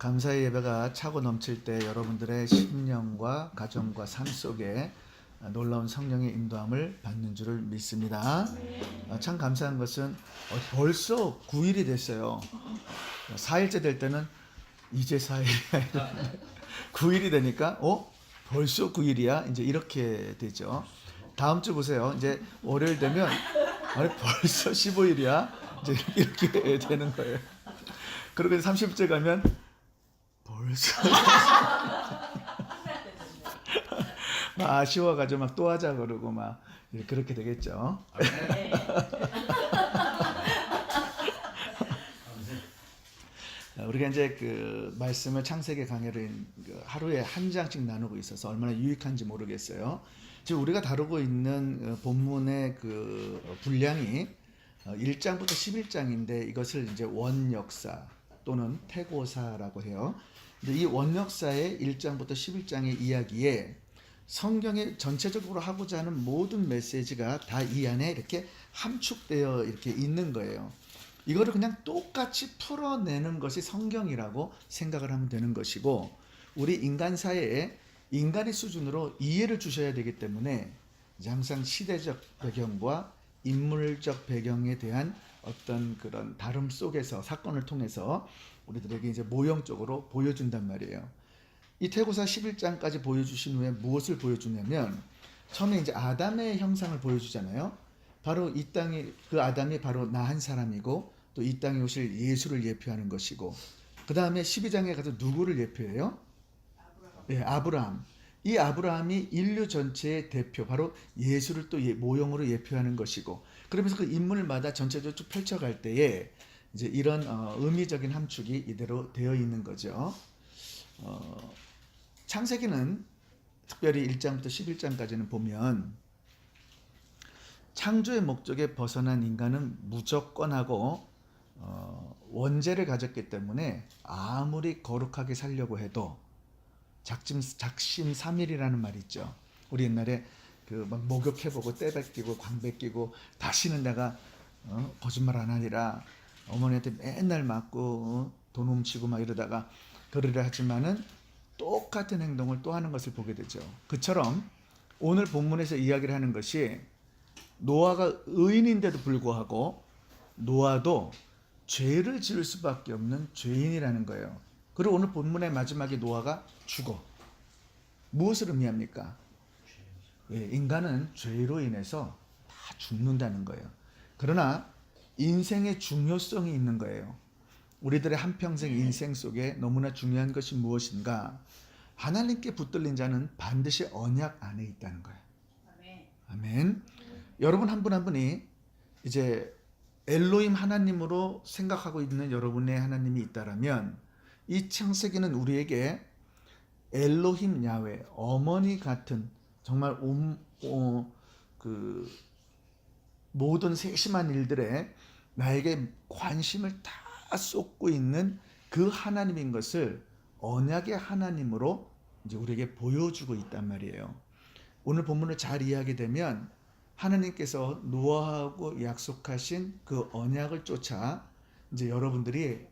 감사의 예배가 차고 넘칠 때 여러분들의 심령과 가정과 삶 속에 놀라운 성령의 인도함을 받는 줄을 믿습니다. 참 감사한 것은 벌써 9일이 됐어요. 4일째 될 때는 이제 4일이야. 9일이 되니까 벌써 9일이야? 이제 이렇게 되죠. 다음 주 보세요. 이제 월요일 되면 벌써 15일이야? 이제 이렇게 되는 거예요. 그리고 30일째 가면 벌써 아쉬워가지고 막 또 하자 그러고 막 그렇게 되겠죠. 우리가 이제 그 말씀을 창세기 강해를 하루에 한 장씩 나누고 있어서 얼마나 유익한지 모르겠어요. 지금 우리가 다루고 있는 본문의 그 분량이 1장부터 11장인데 이것을 이제 원역사 또는 태고사라고 해요. 근데 이 원역사의 1장부터 11장의 이야기에 성경이 전체적으로 하고자 하는 모든 메시지가 다 이 안에 이렇게 함축되어 이렇게 있는 거예요. 이거를 그냥 똑같이 풀어내는 것이 성경이라고 생각을 하면 되는 것이고, 우리 인간 사회에 인간의 수준으로 이해를 주셔야 되기 때문에 이제 항상 시대적 배경과 인물적 배경에 대한 어떤 그런 다름 속에서 사건을 통해서 우리들에게 이제 모형적으로 보여준단 말이에요. 이 태고사 11장까지 보여주신 후에 무엇을 보여주냐면, 처음에 이제 아담의 형상을 보여주잖아요. 바로 이 땅이, 그 아담이 바로 나 한 사람이고 또 이 땅에 오실 예수를 예표하는 것이고, 그 다음에 12장에 가서 누구를 예표해요? 아브라함. 이 아브라함이 인류 전체의 대표, 바로 예수를 또 모형으로 예표하는 것이고, 그러면서 그 인물마다 전체적으로 쭉 펼쳐갈 때에 이제 이런 의미적인 함축이 이대로 되어 있는 거죠. 창세기는 특별히 1장부터 11장까지는 보면 창조의 목적에 벗어난 인간은 무조건하고 원죄를 가졌기 때문에 아무리 거룩하게 살려고 해도 작심삼일이라는 말이 있죠. 우리 옛날에 그 막 목욕해보고 때 뺏기고 광 뺏기고 다시는 내가 거짓말 안 하리라 어머니한테 맨날 맞고 돈 훔치고 막 이러다가 그러려 하지만은 똑같은 행동을 또 하는 것을 보게 되죠. 그처럼 오늘 본문에서 이야기를 하는 것이, 노아가 의인인데도 불구하고 노아도 죄를 지을 수밖에 없는 죄인이라는 거예요. 그리고 오늘 본문의 마지막에 노아가 죽어. 무엇을 의미합니까? 인간은 죄로 인해서 다 죽는다는 거예요. 그러나 인생의 중요성이 있는 거예요. 우리들의 한평생 인생 속에 너무나 중요한 것이 무엇인가? 하나님께 붙들린 자는 반드시 언약 안에 있다는 거예요. 아멘. 여러분 한 분 한 분이 이제 엘로힘 하나님으로 생각하고 있는 여러분의 하나님이 있다라면, 이 창세기는 우리에게 엘로힘 야훼, 어머니 같은 정말 그 모든 세심한 일들에 나에게 관심을 다 쏟고 있는 그 하나님인 것을 언약의 하나님으로 이제 우리에게 보여주고 있단 말이에요. 오늘 본문을 잘 이해하게 되면 하나님께서 노아하고 약속하신 그 언약을 쫓아 이제 여러분들이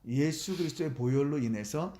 예수 그리스도의 보혈로 인해서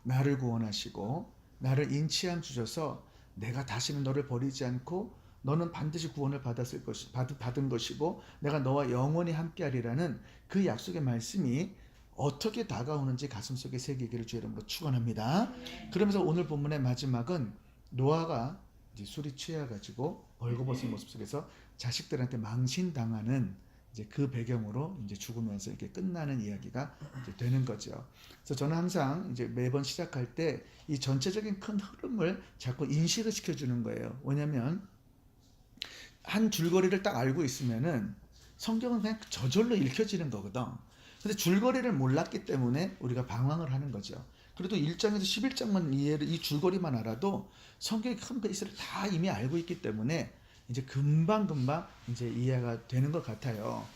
나를 구원하시고 나를 인치함 주셔서 내가 다시는 너를 버리지 않고 너는 반드시 구원을 받은 것이고 내가 너와 영원히 함께하리라는 그 약속의 말씀이 어떻게 다가오는지 가슴속에 새기기를 주의 이름으로 축원합니다. 그러면서 오늘 본문의 마지막은 노아가 이제 술이 취해가지고 벌거벗은 모습 속에서 자식들한테 망신당하는 이제 그 배경으로 이제 죽으면서 이렇게 끝나는 이야기가 이제 되는 거죠. 그래서 저는 항상 이제 매번 시작할 때 이 전체적인 큰 흐름을 자꾸 인식을 시켜주는 거예요. 왜냐하면 한 줄거리를 딱 알고 있으면은 성경은 그냥 저절로 읽혀지는 거거든. 근데 줄거리를 몰랐기 때문에 우리가 방황을 하는 거죠. 그래도 1장에서 11장만 이해를, 이 줄거리만 알아도 성경의 큰 베이스를 다 이미 알고 있기 때문에 이제 금방 이제 이해가 되는 것 같아요.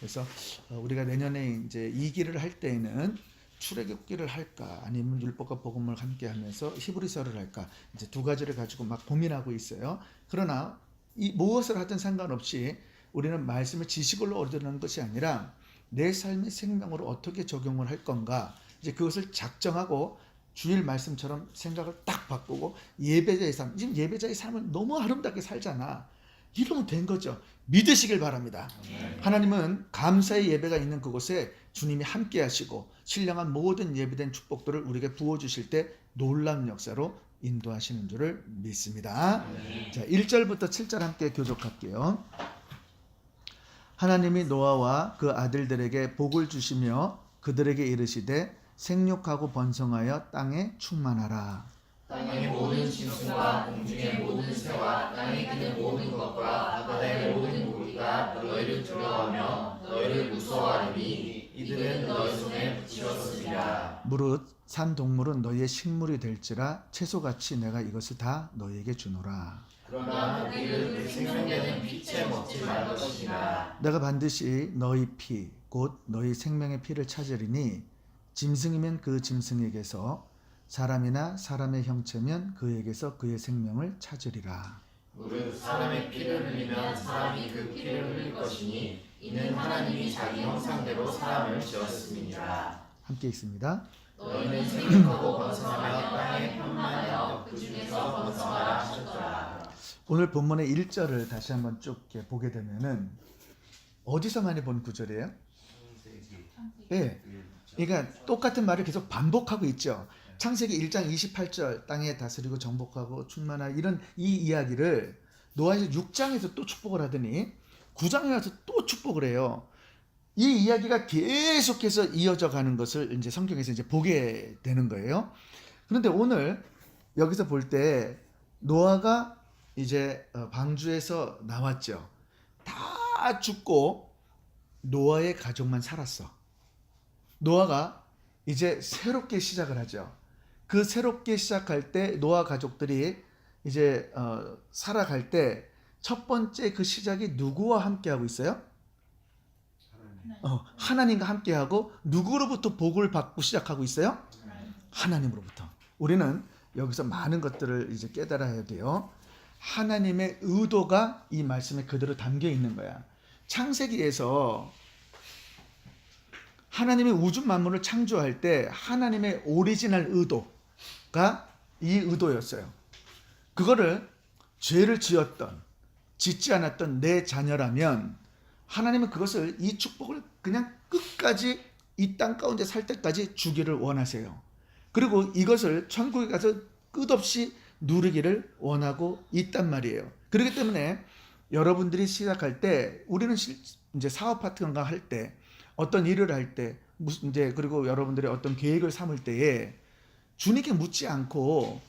그래서 우리가 내년에 이제 2기를 할 때에는 출애굽기를 할까 아니면 율법과 복음을 함께 하면서 히브리서를 할까, 이제 두 가지를 가지고 막 고민하고 있어요. 그러나 이 무엇을 하든 상관없이 우리는 말씀을 지식으로 얻는 것이 아니라 내 삶의 생명으로 어떻게 적용을 할 건가, 이제 그것을 작정하고 주일 말씀처럼 생각을 딱 바꾸고 예배자의 삶, 지금 예배자의 삶을 너무 아름답게 살잖아. 이러면 된 거죠. 믿으시길 바랍니다. 하나님은 감사의 예배가 있는 그곳에 주님이 함께 하시고 신령한 모든 예배된 축복들을 우리에게 부어주실 때 놀라운 역사로 인도하시는 줄을 믿습니다. 자, 1절부터 7절 함께 교독할게요. 하나님이 노아와 그 아들들에게 복을 주시며 그들에게 이르시되 생육하고 번성하여 땅에 충만하라. 땅의 모든 짐승과 공중의 모든 새와 땅에 기는 모든 것과 바다의 모든 고기가 너희를 두려워하며 너희를 무서워하리니 이들은 너희 손에 붙이었습니다. 무릇 산 동물은 너희의 식물이 될지라 채소같이 내가 이것을 다 너희에게 주노라. 그러나 너희를 그 생명되는 빛에 먹지 말 것이니라. 내가 반드시 너희 피 곧 너희 생명의 피를 찾으리니 짐승이면 그 짐승에게서 사람이나 사람의 형체면 그에게서 그의 생명을 찾으리라. 무릇 사람의 피를 흘리면 사람이 그 피를 흘릴 것이니 이는 하나님이 자기 형상대로 사람을 지었음이니라. 함께 읽습니다. 너희는 생육하고 번성하며 땅에 편만하여 그 중에서 번성하라 하셨더라. 오늘 본문의 1절을 다시 한번 쭉 이렇게 보게 되면은 어디서 많이 본 구절이에요? 예. 그러니까 똑같은 말을 계속 반복하고 있죠. 창세기 1장 28절 땅에 다스리고 정복하고 충만하라 이런 이 이야기를 노아에서 6장에서 또 축복을 하더니 9장에 와서 또 축복을 해요. 이 이야기가 계속해서 이어져 가는 것을 이제 성경에서 이제 보게 되는 거예요. 그런데 오늘 여기서 볼 때 노아가 이제 방주에서 나왔죠. 다 죽고 노아의 가족만 살았어. 노아가 이제 새롭게 시작을 하죠. 그 새롭게 시작할 때 노아 가족들이 이제 살아갈 때 첫 번째 그 시작이 누구와 함께 하고 있어요? 하나님과 함께 하고 누구로부터 복을 받고 시작하고 있어요? 하나님으로부터. 우리는 여기서 많은 것들을 이제 깨달아야 돼요. 하나님의 의도가 이 말씀에 그대로 담겨 있는 거야. 창세기에서 하나님의 우주 만물을 창조할 때 하나님의 오리지널 의도가 이 의도였어요. 그거를 죄를 짓지 않았던 내 자녀라면 하나님은 그것을 이 축복을 그냥 끝까지 이 땅 가운데 살 때까지 주기를 원하세요. 그리고 이것을 천국에 가서 끝없이 누리기를 원하고 있단 말이에요. 그렇기 때문에 여러분들이 시작할 때 우리는 이제 사업 같은 거 할 때 어떤 일을 할 때 이제 그리고 여러분들이 어떤 계획을 삼을 때에 주님께 묻지 않고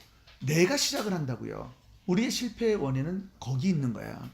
내가 시작을 한다고요. 우리의 실패의 원인은 거기 있는 거야.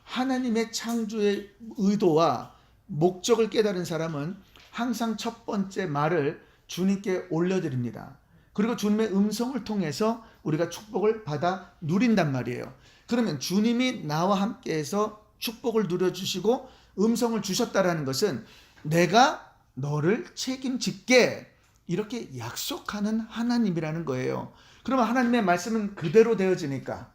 하나님의 창조의 의도와 목적을 깨달은 사람은 항상 첫 번째 말을 주님께 올려드립니다. 그리고 주님의 음성을 통해서 우리가 축복을 받아 누린단 말이에요. 그러면 주님이 나와 함께해서 축복을 누려주시고 음성을 주셨다라는 것은 내가 너를 책임질게 이렇게 약속하는 하나님이라는 거예요. 그러면 하나님의 말씀은 그대로 되어지니까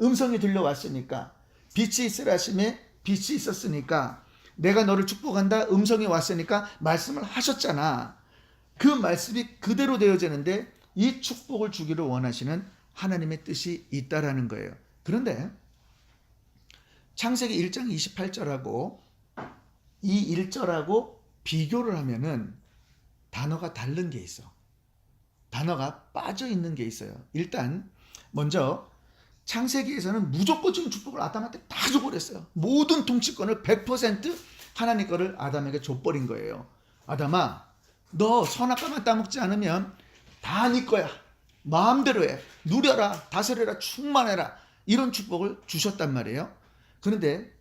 음성이 들려왔으니까 빛이 있으라 하심에 빛이 있었으니까 내가 너를 축복한다 음성이 왔으니까 말씀을 하셨잖아. 그 말씀이 그대로 되어지는데 이 축복을 주기를 원하시는 하나님의 뜻이 있다라는 거예요. 그런데 창세기 1장 28절하고 이 1절하고 비교를 하면은 단어가 다른 게 있어. 단어가 빠져 있는 게 있어요. 일단 먼저 창세기에서는 무조건적인 축복을 아담한테 다 줘버렸어요. 모든 통치권을 100% 하나님 거를 아담에게 줘버린 거예요. 아담아, 너 선악과만 따먹지 않으면 다 네 거야. 마음대로 해. 누려라, 다스려라, 충만해라. 이런 축복을 주셨단 말이에요. 그런데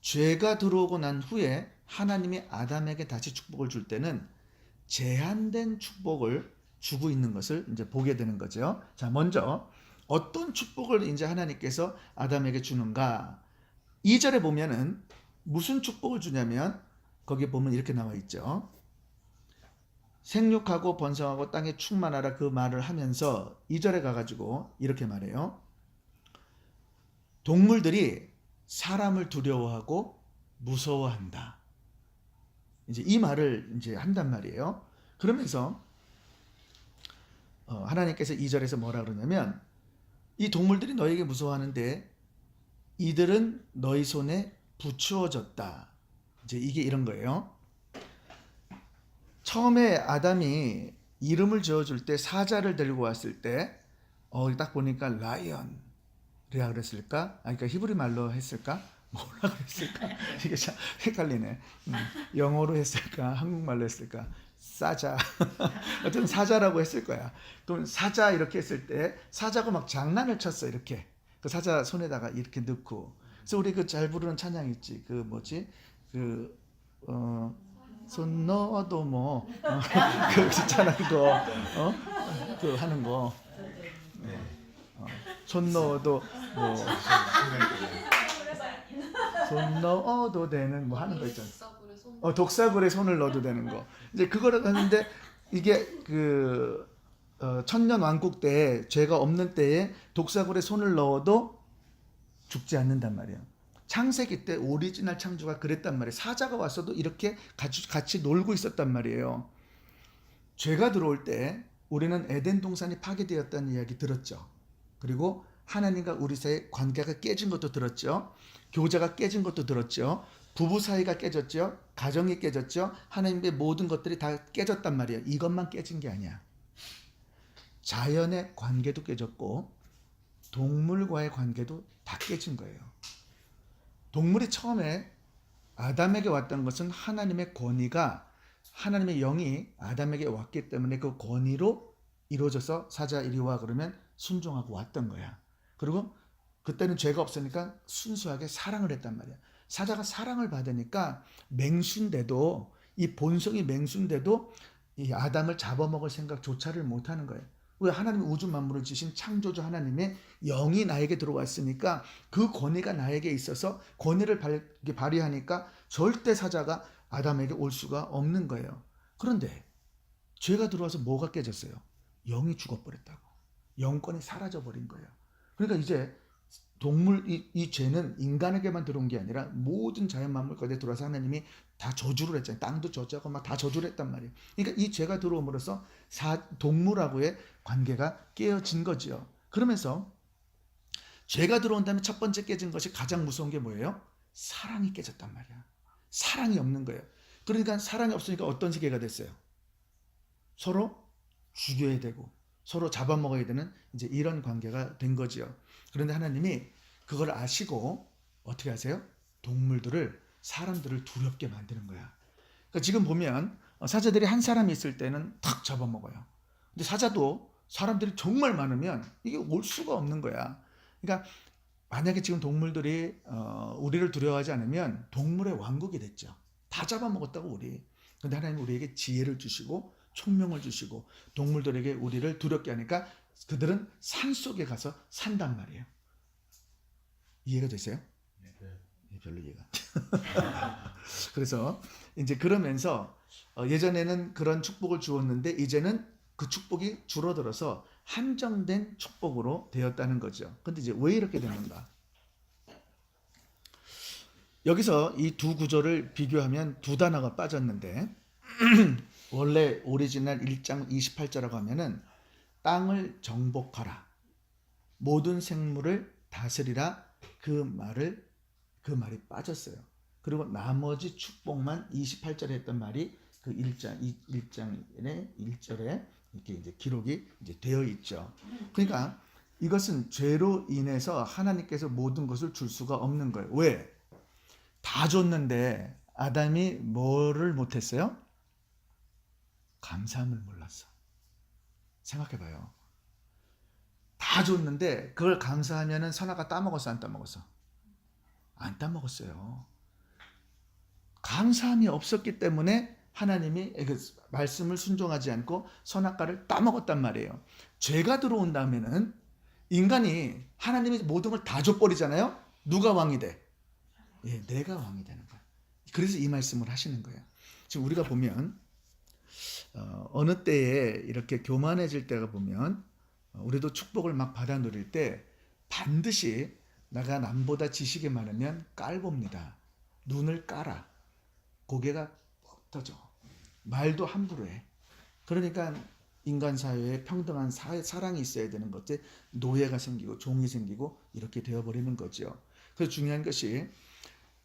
죄가 들어오고 난 후에 하나님이 아담에게 다시 축복을 줄 때는 제한된 축복을 주고 있는 것을 이제 보게 되는 거죠. 자, 먼저 어떤 축복을 이제 하나님께서 아담에게 주는가? 2절에 보면은 무슨 축복을 주냐면 거기에 보면 이렇게 나와 있죠. 생육하고 번성하고 땅에 충만하라 그 말을 하면서 2절에 가가지고 이렇게 말해요. 동물들이 사람을 두려워하고 무서워한다. 이제 이 말을 이제 한단 말이에요. 그러면서 하나님께서 2절에서 뭐라 그러냐면 이 동물들이 너에게 무서워하는데 이들은 너희 손에 붙여졌다. 이제 이게 이런 거예요. 처음에 아담이 이름을 지어줄 때 사자를 데리고 왔을 때 딱 보니까 라이언이라 그랬을까? 그러니까 히브리 말로 했을까? 뭐라 그랬을까? 이게 참 헷갈리네. 영어로 했을까? 한국말로 했을까? 사자. 어쨌든 사자라고 했을 거야. 그럼 사자 이렇게 했을 때 사자가 막 장난을 쳤어 이렇게. 그 사자 손에다가 이렇게 넣고. 그래서 우리 그 잘 부르는 찬양 있지. 그 뭐지? 손 넣어도 그 있잖아 그거 그 하는 거 손 넣어도 손 넣어도 되는 뭐 하는 거 있잖아. 독사굴에 손을 넣어도 되는 거. 이제 그거를 하는데 이게 천년 왕국 때 죄가 없는 때에 독사굴에 손을 넣어도 죽지 않는단 말이에요. 창세기 때 오리지널 창조가 그랬단 말이에요. 사자가 왔어도 이렇게 같이 놀고 있었단 말이에요. 죄가 들어올 때 우리는 에덴 동산이 파괴되었다는 이야기 들었죠. 그리고 하나님과 우리 사이의 관계가 깨진 것도 들었죠. 교제가 깨진 것도 들었죠. 부부 사이가 깨졌죠. 가정이 깨졌죠. 하나님의 모든 것들이 다 깨졌단 말이에요. 이것만 깨진 게 아니야. 자연의 관계도 깨졌고 동물과의 관계도 다 깨진 거예요. 동물이 처음에 아담에게 왔던 것은 하나님의 권위가 하나님의 영이 아담에게 왔기 때문에 그 권위로 이루어져서 사자 이리 와 그러면 순종하고 왔던 거야. 그리고 그때는 죄가 없으니까 순수하게 사랑을 했단 말이야. 사자가 사랑을 받으니까 맹수인데도 이 본성이 맹수인데도 이 아담을 잡아먹을 생각조차를 못하는 거예요. 왜? 하나님 우주 만물을 지신 창조주 하나님의 영이 나에게 들어왔으니까 그 권위가 나에게 있어서 권위를 발휘하니까 절대 사자가 아담에게 올 수가 없는 거예요. 그런데 죄가 들어와서 뭐가 깨졌어요? 영이 죽어버렸다고. 영권이 사라져버린 거예요. 그러니까 이제 이 죄는 인간에게만 들어온 게 아니라 모든 자연 만물 가운데 들어와서 하나님이 다 저주를 했잖아요. 땅도 저주하고 막 다 저주를 했단 말이에요. 그러니까 이 죄가 들어옴으로써 동물하고의 관계가 깨어진 거지요. 그러면서 죄가 들어온 다음에 첫 번째 깨진 것이 가장 무서운 게 뭐예요? 사랑이 깨졌단 말이야. 사랑이 없는 거예요. 그러니까 사랑이 없으니까 어떤 세계가 됐어요? 서로 죽여야 되고 서로 잡아먹어야 되는 이제 이런 관계가 된 거지요. 그런데 하나님이 그걸 아시고 어떻게 하세요? 사람들을 두렵게 만드는 거야. 그러니까 지금 보면 사자들이 한 사람이 있을 때는 탁 잡아먹어요. 근데 사자도 사람들이 정말 많으면 이게 올 수가 없는 거야. 그러니까 만약에 지금 동물들이 우리를 두려워하지 않으면 동물의 왕국이 됐죠. 다 잡아먹었다고 우리. 근데 하나님 우리에게 지혜를 주시고 총명을 주시고 동물들에게 우리를 두렵게 하니까 그들은 산속에 가서 산단 말이에요. 이해가 되세요? 네. 별로 이해가 안 돼요. 그래서 이제 그러면서 예전에는 그런 축복을 주었는데 이제는 그 축복이 줄어들어서 한정된 축복으로 되었다는 거죠. 근데 이제 왜 이렇게 되는가? 여기서 이 두 구절을 비교하면 두 단어가 빠졌는데 원래 오리지널 1장 28절이라고 하면은 땅을 정복하라. 모든 생물을 다스리라. 그 말이 빠졌어요. 그리고 나머지 축복만 28절에 했던 말이 그 1장의 1절에 이렇게 이제 기록이 이제 되어 있죠. 그러니까 이것은 죄로 인해서 하나님께서 모든 것을 줄 수가 없는 거예요. 왜? 다 줬는데 아담이 뭐를 못했어요? 감사함을 몰랐어. 생각해봐요. 다 줬는데 그걸 감사하면은 선아가 따먹었어, 안 따먹었어? 안 따먹었어요. 감사함이 없었기 때문에 하나님이 그 말씀을 순종하지 않고 선악과를 따먹었단 말이에요. 죄가 들어온 다음에는 인간이 하나님이 모든 걸 다 줘버리잖아요. 누가 왕이 돼? 예, 내가 왕이 되는 거야. 그래서 이 말씀을 하시는 거예요. 지금 우리가 보면 어느 때에 이렇게 교만해질 때가 보면 우리도 축복을 막 받아 누릴 때 반드시 내가 남보다 지식이 많으면 깔봅니다. 눈을 깔아. 고개가 뻗어져. 말도 함부로 해. 그러니까 인간 사회에 평등한 사랑이 있어야 되는 것들, 노예가 생기고 종이 생기고 이렇게 되어버리는 거죠. 그래서 중요한 것이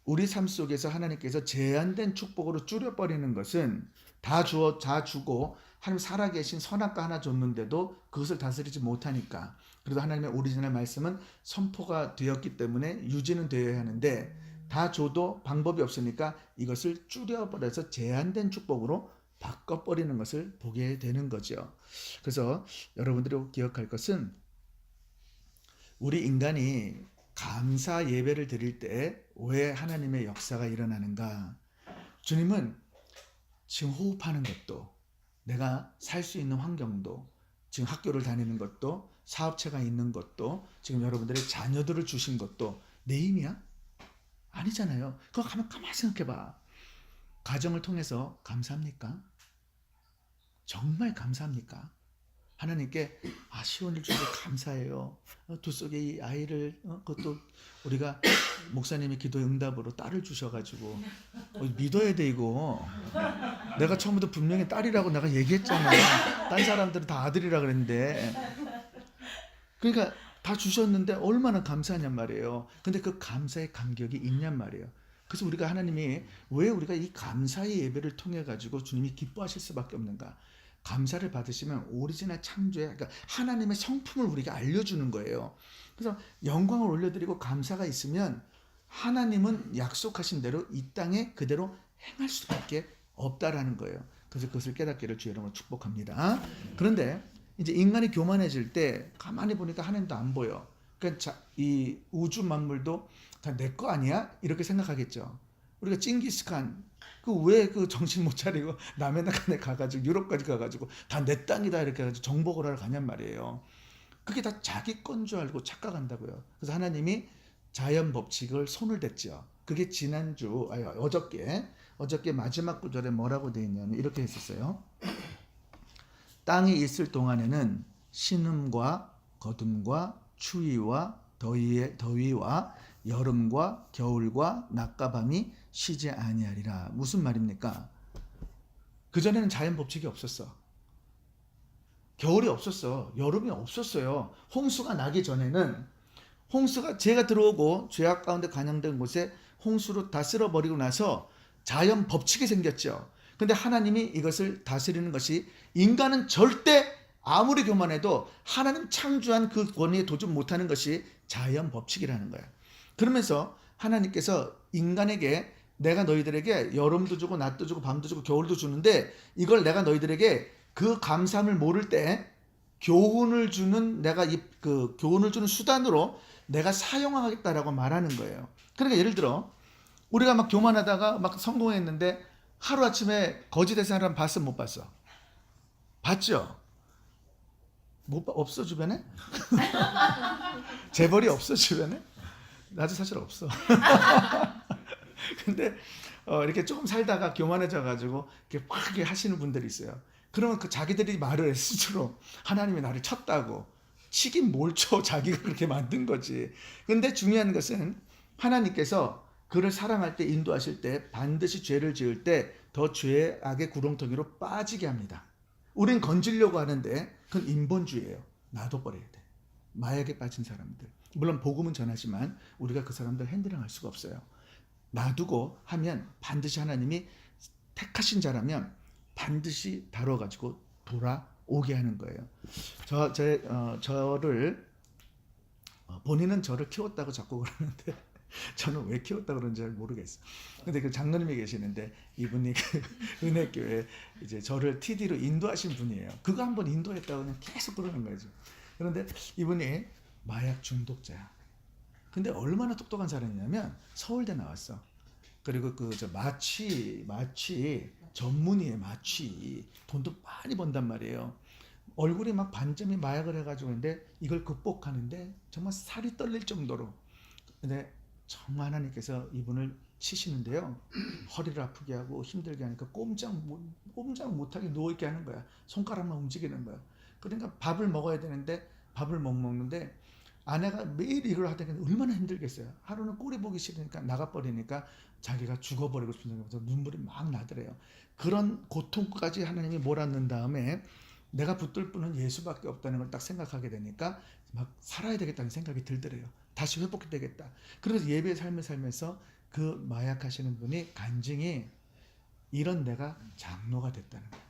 우리 삶 속에서 하나님께서 제한된 축복으로 줄여버리는 것은 다 주고 하나님 살아계신 선악과 하나 줬는데도 그것을 다스리지 못하니까, 그래도 하나님의 오리지널 말씀은 선포가 되었기 때문에 유지는 되어야 하는데 다 줘도 방법이 없으니까 이것을 줄여버려서 제한된 축복으로 바꿔버리는 것을 보게 되는 거죠. 그래서 여러분들이 기억할 것은 우리 인간이 감사 예배를 드릴 때 왜 하나님의 역사가 일어나는가? 주님은 지금 호흡하는 것도, 내가 살 수 있는 환경도, 지금 학교를 다니는 것도, 사업체가 있는 것도, 지금 여러분들의 자녀들을 주신 것도 내 힘이야? 아니잖아요. 그거 가만히 생각해봐. 가정을 통해서 감사합니까? 정말 감사합니까? 하나님께 시원을 주셔서 감사해요. 두 속에 이 아이를 그것도 우리가 목사님의 기도 응답으로 딸을 주셔가지고 믿어야 돼 이거. 내가 처음부터 분명히 딸이라고 내가 얘기했잖아. 딴 사람들은 다 아들이라 그랬는데. 그러니까 다 주셨는데 얼마나 감사하냔 말이에요. 근데 그 감사의 감격이 있냔 말이에요. 그래서 우리가 하나님이 왜 우리가 이 감사의 예배를 통해 가지고 주님이 기뻐하실 수밖에 없는가? 감사를 받으시면 오리지널 창조의, 그러니까 하나님의 성품을 우리가 알려주는 거예요. 그래서 영광을 올려드리고 감사가 있으면 하나님은 약속하신 대로 이 땅에 그대로 행할 수밖에 없다라는 거예요. 그래서 그것을 깨닫기를 주 여러분 축복합니다. 그런데 이제 인간이 교만해질 때 가만히 보니까 하나님도 안 보여. 그러니까 이 우주 만물도 다 내 거 아니야? 이렇게 생각하겠죠. 우리가 징기스칸 왜 그 정신 못 차리고 남의 나라에 가가지고 유럽까지 가가지고 다 내 땅이다 이렇게 해가지고 정복을 하러 가냔 말이에요. 그게 다 자기 건 줄 알고 착각한다고요. 그래서 하나님이 자연 법칙을 손을 댔죠. 그게 어저께 마지막 구절에 뭐라고 되어 있냐면 이렇게 했었어요. 땅이 있을 동안에는 신음과 거둠과 추위와 더위와 여름과 겨울과 낮과 밤이 쉬지 아니하리라. 무슨 말입니까? 그전에는 자연 법칙이 없었어. 겨울이 없었어. 여름이 없었어요. 홍수가 나기 전에는 죄가 들어오고 죄악 가운데 간영된 곳에 홍수로 다 쓸어버리고 나서 자연 법칙이 생겼죠. 근데 하나님이 이것을 다스리는 것이, 인간은 절대 아무리 교만해도 하나님 창조한 그 권위에 도전 못하는 것이 자연 법칙이라는 거예요. 그러면서 하나님께서 인간에게 내가 너희들에게 여름도 주고 낮도 주고 밤도 주고 겨울도 주는데 이걸 내가 너희들에게 그 감사함을 모를 때 교훈을 주는 교훈을 주는 수단으로 내가 사용하겠다라고 말하는 거예요. 그러니까 예를 들어 우리가 막 교만하다가 막 성공했는데 하루아침에 거지 되는 사람 봤어 못 봤어? 봤죠? 없어 주변에? 재벌이 없어 주변에? 나도 사실 없어. 근데 이렇게 조금 살다가 교만해져 가지고 이렇게 막 하시는 분들이 있어요. 그러면 그 자기들이 말을 스스로 하나님이 나를 쳤다고. 치긴 뭘 쳐, 자기가 그렇게 만든 거지. 근데 중요한 것은 하나님께서 그를 사랑할 때, 인도하실 때 반드시 죄를 지을 때 더 죄악의 구렁텅이로 빠지게 합니다. 우린 건지려고 하는데 그건 인본주의예요. 놔둬버려야 돼. 마약에 빠진 사람들. 물론 복음은 전하지만 우리가 그 사람들 핸들링할 수가 없어요. 놔두고 하면 반드시 하나님이 택하신 자라면 반드시 다뤄가지고 돌아오게 하는 거예요. 저를 본인은 저를 키웠다고 자꾸 그러는데 저는 왜 키웠다고 그런지 잘 모르겠어요. 근데 그 장로님이 계시는데 이분이 그 은혜교회 이제 저를 TD로 인도하신 분이에요. 그거 한번 인도했다고 그냥 계속 그러는 거죠. 그런데 이분이 마약 중독자야. 근데 얼마나 똑똑한 사람이냐면 서울대 나왔어. 그리고 마취 전문의에 마취 돈도 많이 번단 말이에요. 얼굴이 막 반점이 마약을 해가지고 있는데 이걸 극복하는데 정말 살이 떨릴 정도로. 근데 정말 하나님께서 이분을 치시는데요. 허리를 아프게 하고 힘들게 하니까 꼼짝 못하게 누워있게 하는 거야. 손가락만 움직이는 거야. 그러니까 밥을 먹어야 되는데 밥을 못 먹는데 아내가 매일 이걸 하다가 얼마나 힘들겠어요. 하루는 꼴이 보기 싫으니까 나가버리니까 자기가 죽어버리고 싶은 생각에서 눈물이 막 나더래요. 그런 고통까지 하나님이 몰아넣은 다음에 내가 붙들 분은 예수밖에 없다는 걸 딱 생각하게 되니까 막 살아야 되겠다는 생각이 들더래요. 다시 회복해야 되겠다. 그래서 예배의 삶을 살면서 그 마약하시는 분이 간증이 이런 내가 장로가 됐다는 거예요.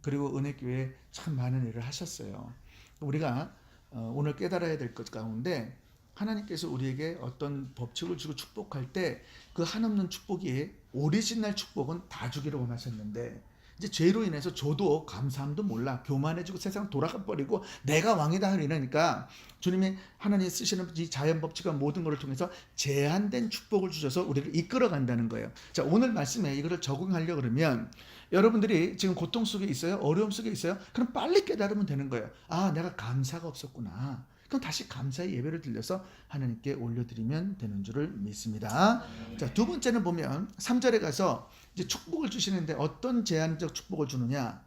그리고 은혜교회에 참 많은 일을 하셨어요. 우리가 오늘 깨달아야 될 것 가운데 하나님께서 우리에게 어떤 법칙을 주고 축복할 때 그 한없는 축복이 오리지널 축복은 다 주기를 원하셨는데 이제 죄로 인해서 줘도 감사함도 몰라 교만해지고 세상 돌아가 버리고 내가 왕이다 이러니까 주님이 하나님 쓰시는 이 자연 법칙과 모든 것을 통해서 제한된 축복을 주셔서 우리를 이끌어 간다는 거예요. 자, 오늘 말씀에 이거를 적용하려 그러면 여러분들이 지금 고통 속에 있어요? 어려움 속에 있어요? 그럼 빨리 깨달으면 되는 거예요. 아, 내가 감사가 없었구나. 그럼 다시 감사의 예배를 드려서 하나님께 올려드리면 되는 줄을 믿습니다. 자, 두 번째는 보면 3절에 가서 이제 축복을 주시는데 어떤 제한적 축복을 주느냐?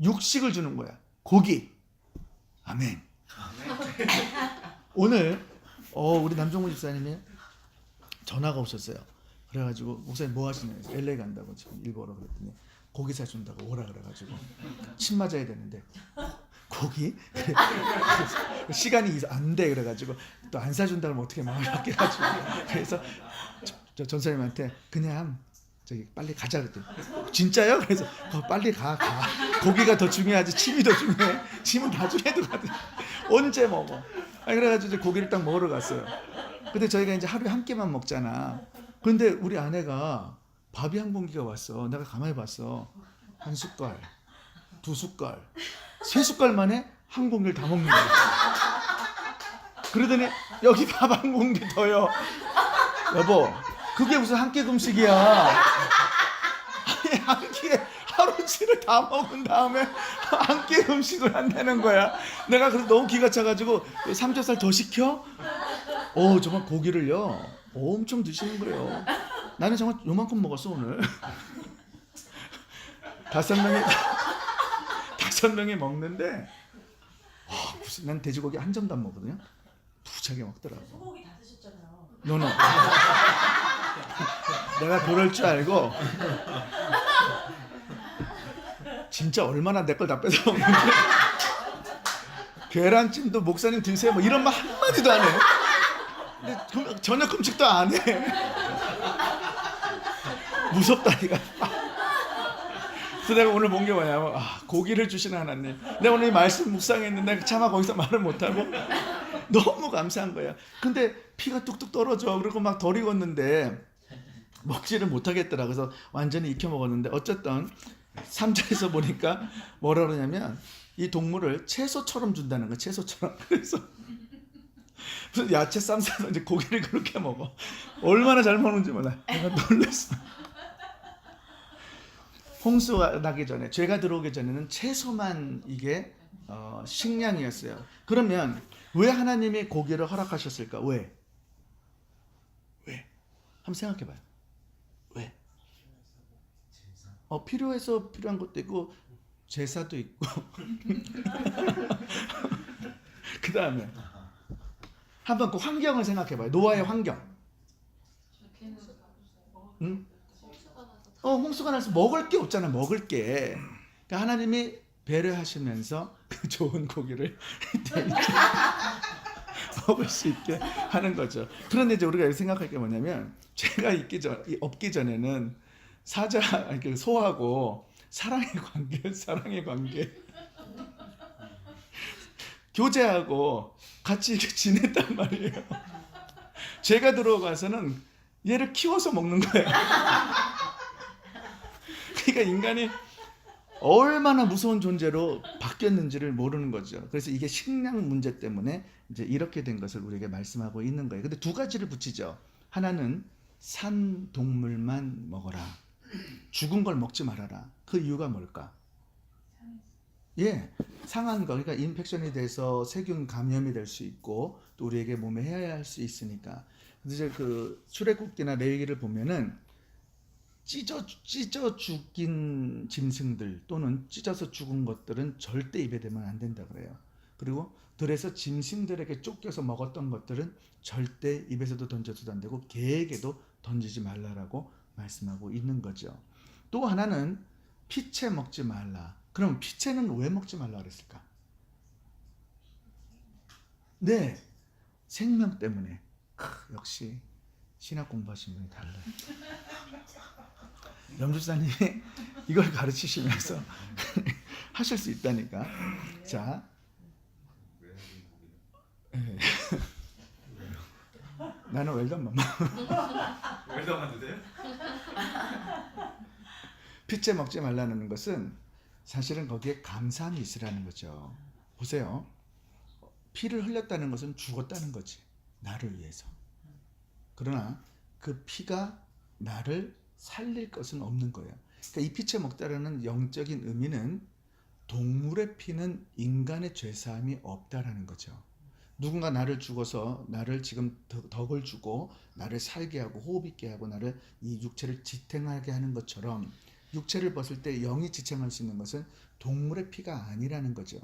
육식을 주는 거야. 고기. 아멘. 오늘 우리 남종훈 집사님이 전화가 오셨어요. 그래가지고 목사님 뭐 하시냐고 LA 간다고 지금 일본어로 그랬더니 고기 사준다고 오라 그래가지고 침 맞아야 되는데 고기? 시간이 안 돼 그래가지고 또 안 사준다 그러면 어떻게 마음을 바뀌어가지고 그래서 저 전사님한테 그냥 저기 빨리 가자 그랬더니 진짜요? 그래서 빨리 가. 고기가 더 중요하지 침이 더 중요해. 침은 나중에도 가든 언제 먹어. 그래가지고 이제 고기를 딱 먹으러 갔어요. 근데 저희가 이제 하루에 한 끼만 먹잖아. 그런데 우리 아내가 밥이 한 공기가 왔어. 내가 가만히 봤어. 한 숟갈, 두 숟갈, 세 숟갈 만에 한 공기를 다 먹는 거야. 그러더니 여기 밥 한 공기 더요. 여보, 그게 무슨 한 끼 금식이야. 아니, 한 끼에 하루치를 다 먹은 다음에 한 끼 금식을 한다는 거야. 내가 그래서 너무 기가 차가지고 삼겹살 더 시켜? 정말 고기를요 엄청 드시는 거예요. 나는 정말 요만큼 먹었어 오늘. 다섯 명이 먹는데 무슨 난 돼지고기 한 점도 안 먹거든요. 부차게 먹더라고. 소고기 다 드셨잖아요. 너는 내가 그럴 줄 알고 진짜 얼마나 내 걸 다 뺏어 먹는지. 계란찜도 목사님 드세요 뭐 이런 말 한마디도 안 해. 근데 저녁 금식도 안 해. 무섭다니까. 그래서 내가 오늘 본 게 뭐냐면 고기를 주시는 하나님. 내가 오늘 이 말씀 묵상했는데 차마 거기서 말을 못하고 너무 감사한 거야. 근데 피가 뚝뚝 떨어져. 그리고 막 덜 익었는데 먹지를 못하겠더라. 그래서 완전히 익혀 먹었는데 어쨌든 3절에서 보니까 뭐라 그러냐면 이 동물을 채소처럼 준다는 거야. 채소처럼. 그래서 무슨 야채 쌈 싸서 이제 고기를 그렇게 먹어. 얼마나 잘 먹는지 몰라. 내가 놀랐어. 홍수가 나기 전에 죄가 들어오기 전에는 채소만 이게 식량이었어요. 그러면 왜 하나님이 고기를 허락하셨을까? 왜? 한번 생각해봐요. 왜? 필요해서 필요한 것도 있고 제사도 있고 그 다음에 한번 그 환경을 생각해봐요. 노아의 환경. 응? 홍수가 나서 먹을 게 없잖아. 먹을 게. 그러니까 하나님이 배려하시면서 그 좋은 고기를 먹을 수 있게 하는 거죠. 그런데 이제 우리가 생각할 게 뭐냐면 죄가 없기 전에는 소하고 사랑의 관계 교제하고 같이 이렇게 지냈단 말이에요. 죄가 들어가서는 얘를 키워서 먹는 거예요. 그러니까 인간이 얼마나 무서운 존재로 바뀌었는지를 모르는 거죠. 그래서 이게 식량 문제 때문에 이제 이렇게 된 것을 우리에게 말씀하고 있는 거예요. 근데 두 가지를 붙이죠. 하나는 산 동물만 먹어라. 죽은 걸 먹지 말아라. 그 이유가 뭘까? 상한 거, 그러니까 인펙션이 돼서 세균 감염이 될 수 있고 또 우리에게 몸에 해할 수 있으니까. 근데 이제 그 출애굽기나 레위기를 보면은 찢어 죽인 짐승들 또는 찢어서 죽은 것들은 절대 입에 대면 안 된다 그래요. 그리고 들에서 짐승들에게 쫓겨서 먹었던 것들은 절대 입에서도 던져서도 안 되고 개에게도 던지지 말라라고 말씀하고 있는 거죠. 또 하나는 피채 먹지 말라. 그럼 피채는 왜 먹지 말라 그랬을까? 네, 생명 때문에. 역시 신학 공부하신 분이 달라요. 염주사님이 이걸 가르치시면서 하실 수 있다니까. 자, 네. 나는 웰던만. 웰던만 드세요? 피채 먹지 말라는 것은 사실은 거기에 감사함이 있으라는 거죠. 보세요. 피를 흘렸다는 것은 죽었다는 거지. 나를 위해서. 그러나 그 피가 나를 살릴 것은 없는 거예요. 그러니까 이 피채 먹다라는 영적인 의미는 동물의 피는 인간의 죄사함이 없다라는 거죠. 누군가 나를 죽어서 나를 지금 덕을 주고 나를 살게 하고 호흡 있게 하고 나를 이 육체를 지탱하게 하는 것처럼 육체를 벗을 때 영이 지탱할 수 있는 것은 동물의 피가 아니라는 거죠.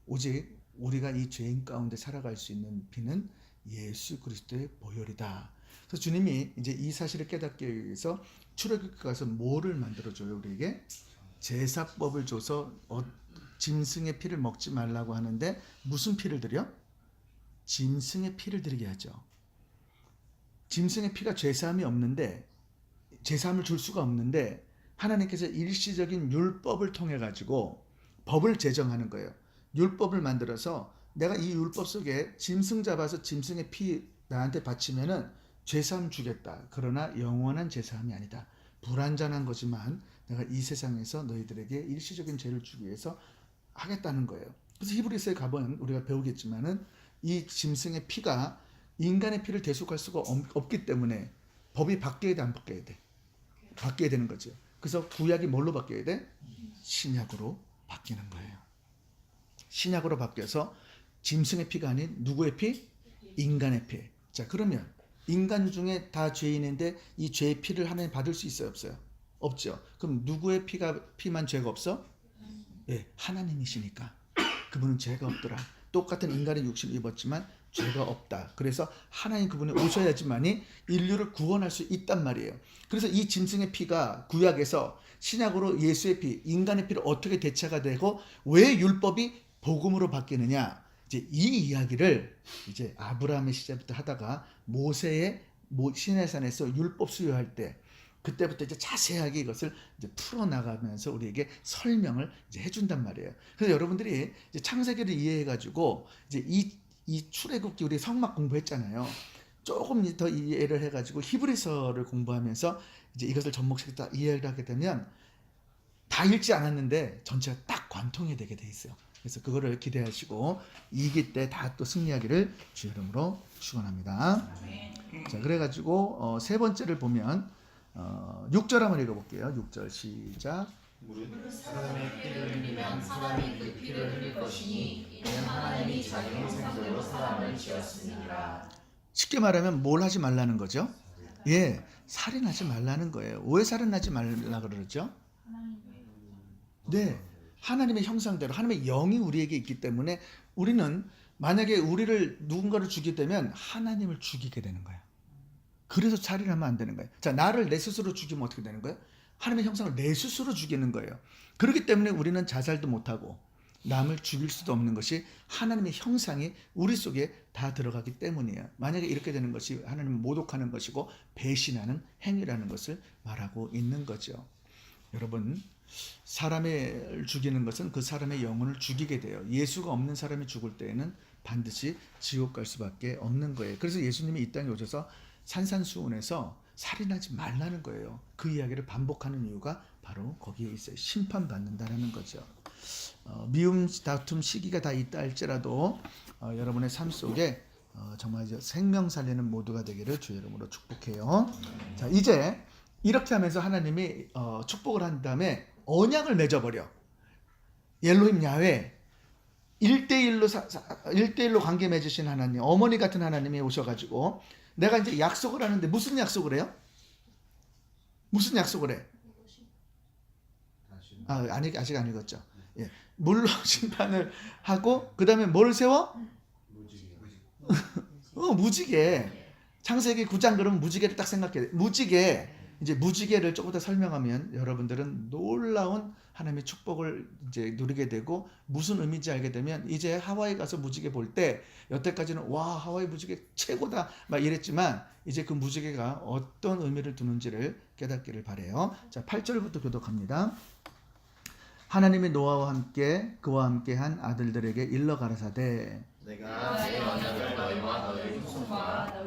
오직 우리가 이 죄인 가운데 살아갈 수 있는 피는 예수 그리스도의 보혈이다. 그래서 주님이 이제 이 사실을 깨닫기 위해서 출애굽기 가서 뭐를 만들어줘요? 우리에게 제사법을 줘서 짐승의 피를 먹지 말라고 하는데 무슨 피를 드려? 짐승의 피를 드리게 하죠. 짐승의 피가 죄사함이 없는데 죄사함을 줄 수가 없는데 하나님께서 일시적인 율법을 통해 가지고 법을 제정하는 거예요. 율법을 만들어서 내가 이 율법 속에 짐승 잡아서 짐승의 피 나한테 바치면은 죄사함 주겠다. 그러나 영원한 죄사함이 아니다. 불완전한 거지만 내가 이 세상에서 너희들에게 일시적인 죄를 주기 위해서 하겠다는 거예요. 그래서 히브리서에 가보면 우리가 배우겠지만은 이 짐승의 피가 인간의 피를 대속할 수가 없기 때문에 법이 바뀌어야 돼, 안 바뀌어야 돼? 바뀌어야 되는 거죠. 그래서 구약이 뭘로 바뀌어야 돼? 신약으로 바뀌는 거예요. 신약으로 바뀌어서 짐승의 피가 아닌 누구의 피? 인간의 피. 자, 그러면 인간 중에 다 죄인인데 이 죄의 피를 하나님 받을 수 있어요, 없어요? 없죠. 그럼 누구의 피만 죄가 없어? 예, 하나님이시니까. 그분은 죄가 없더라. 똑같은 인간의 육신을 입었지만 죄가 없다. 그래서 하나님 그분이 오셔야지만이 인류를 구원할 수 있단 말이에요. 그래서 이 짐승의 피가 구약에서 신약으로 예수의 피, 인간의 피를 어떻게 대체가 되고 왜 율법이 복음으로 바뀌느냐? 이제 이 이야기를 이제 아브라함의 시절부터 하다가 모세의 시내산에서 율법 수요할 때 그때부터 이제 자세하게 이것을 이제 풀어나가면서 우리에게 설명을 이제 해준단 말이에요. 그래서 여러분들이 이제 창세기를 이해해가지고 이제 이 출애굽기 우리 성막 공부했잖아요. 조금 더 이해를 해가지고 히브리서를 공부하면서 이제 이것을 접목시켰다 이해를 하게 되면 다 읽지 않았는데 전체가 딱 관통이 되게 돼 있어요. 그래서 그거를 기대하시고 2기 때 다 또 승리하기를 주 이름으로 축원합니다. 자, 그래가지고 세 번째를 보면 6절 한번 읽어볼게요. 6절 시작. 무릇 사람의 피를 흘리면 사람이 그 피를 흘릴 것이니 이는 하나님이 자기 형상대로 사람을 지었습니다. 쉽게 말하면 뭘 하지 말라는 거죠? 예, 살인하지 말라는 거예요. 왜 살인하지 말라 그러죠? 네, 하나님의 형상대로 하나님의 영이 우리에게 있기 때문에 우리는 만약에 우리를 누군가를 죽이게 되면 하나님을 죽이게 되는 거예요. 그래서 살인하면 안 되는 거예요. 자, 나를 내 스스로 죽이면 어떻게 되는 거예요? 하나님의 형상을 내 스스로 죽이는 거예요. 그렇기 때문에 우리는 자살도 못하고 남을 죽일 수도 없는 것이 하나님의 형상이 우리 속에 다 들어가기 때문이에요. 만약에 이렇게 되는 것이 하나님을 모독하는 것이고 배신하는 행위라는 것을 말하고 있는 거죠. 여러분, 사람을 죽이는 것은 그 사람의 영혼을 죽이게 돼요. 예수가 없는 사람이 죽을 때에는 반드시 지옥 갈 수밖에 없는 거예요. 그래서 예수님이 이 땅에 오셔서 산산수훈에서 살인하지 말라는 거예요. 그 이야기를 반복하는 이유가 바로 거기에 있어요. 심판받는다는 거죠. 미움, 다툼, 시기가 다 있다 할지라도 여러분의 삶 속에 정말 생명 살리는 모두가 되기를 주의 이름으로 축복해요. 자, 이제 이렇게 하면서 하나님이 축복을 한 다음에 언약을 맺어버려. 엘로힘 야훼 1대1로 관계 맺으신 하나님, 어머니 같은 하나님이 오셔가지고 내가 이제 약속을 하는데 무슨 약속을 해요? 무슨 약속을 해? 아직 안 읽었죠. 예. 물로 심판을 하고 그 다음에 뭘 세워? 무지개. 창세기 9장 그러면 무지개를 딱 생각해. 무지개. 이제 무지개를 조금 더 설명하면 여러분들은 놀라운 하나님의 축복을 이제 누리게 되고 무슨 의미인지 알게 되면 이제 하와이 가서 무지개 볼 때 여태까지는 와 하와이 무지개 최고다 막 이랬지만 이제 그 무지개가 어떤 의미를 두는지를 깨닫기를 바래요. 자, 8절부터 교독합니다. 하나님이 노아와 함께 그와 함께 한 아들들에게 일러 가라사대 내가 내 언약을 너희와 너희 후손과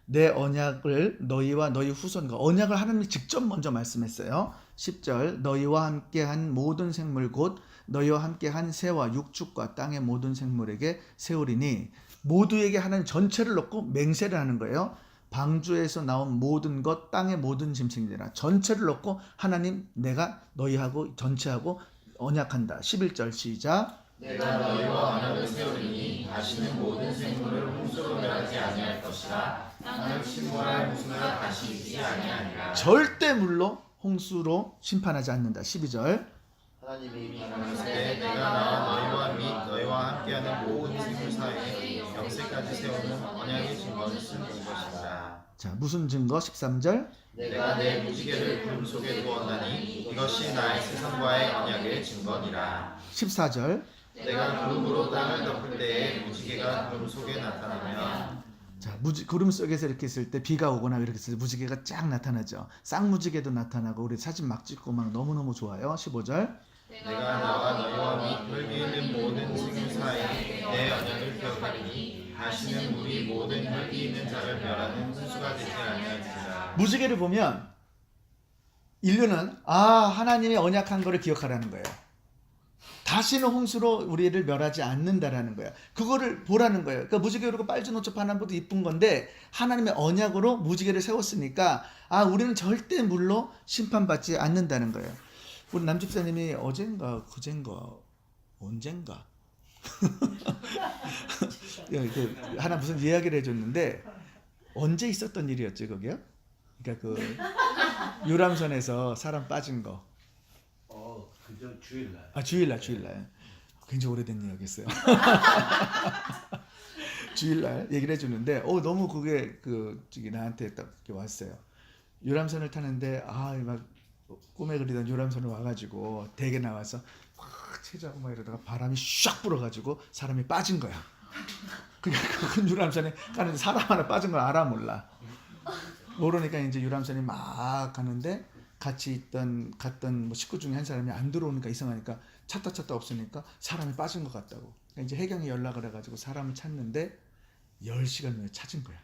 내 언약을 너희와 너희 후손과 언약을 하나님이 직접 먼저 말씀했어요. 10절 너희와 함께한 모든 생물 곧 너희와 함께한 새와 육축과 땅의 모든 생물에게 세우리니 모두에게 하나님 전체를 넣고 맹세를 하는 거예요. 방주에서 나온 모든 것 땅의 모든 짐승이라 전체를 넣고 하나님 내가 너희하고 전체하고 언약한다. 11절 시작. 내가 너희와 언약을 세우리니 다시는 모든 생물을 홍수로 멸하지 아니할 것이라 땅을 침몰할 홍수가 다시 있지 아니하니라. 절대 물로 홍수로 심판하지 않는다. 12절. 하나님이 말하시되 내가 나와 너희와 및 너희와 함께하는 모든 생물 사이에 영세까지 세우는 언약의 증거를 쓴 이것이다. 자, 무슨 증거? 13절. 내가 내 무지개를 구름 속에 두었나니 이것이 나의 세상과의 언약의 증거니라. 14절. 내가 구름으로 땅을 덮을 때에 무지개가 구름 속에 나타나면 자, 구름 속에서 이렇게 있을 때 비가 오거나 이렇게 있을 때 무지개가 쫙 나타나죠. 쌍무지개도 나타나고 우리 사진 막 찍고 막 너무너무 좋아요. 15절. 내가 나와 너희와 및 흙이 있는 모든 생물 사이에 내 언약을 기억하리니 다시는 물이 모든 흙이 있는 자를 멸하는 홍수가 되지 아니할지라. 무지개를 보면 인류는 하나님이 언약한 거를 기억하라는 거예요. 다시는 홍수로 우리를 멸하지 않는다라는 거야. 그거를 보라는 거예요. 그러니까 무지개 그리고 빨주 노초 파남보도 이쁜 건데 하나님의 언약으로 무지개를 세웠으니까 우리는 절대 물로 심판받지 않는다는 거예요. 우리 남집사님이 어젠가 그젠가 언젠가 하나 무슨 이야기를 해줬는데 언제 있었던 일이었지 그게요? 그러니까 그 유람선에서 사람 빠진 거. 그저 주일날. 주일날. 굉장히 오래된 이야기였어요. 주일날 얘기를 해주는데, 너무 그게 나한테 딱 이렇게 왔어요. 유람선을 타는데, 막 꿈에 그리던 유람선을 와가지고 댁에 나와서 막 체조하고 막 이러다가 바람이 샥 불어가지고 사람이 빠진 거야. 그러니까 큰 유람선에 가는데 사람 하나 빠진 걸 알아 몰라. 모르니까 이제 유람선이 막 가는데. 같이 갔던 뭐 식구 중에 한 사람이 안 들어오니까 이상하니까 찾다 없으니까 사람이 빠진 것 같다고. 그러니까 이제 해경이 연락을 해가지고 사람을 찾는데 10시간 만에 찾은 거야.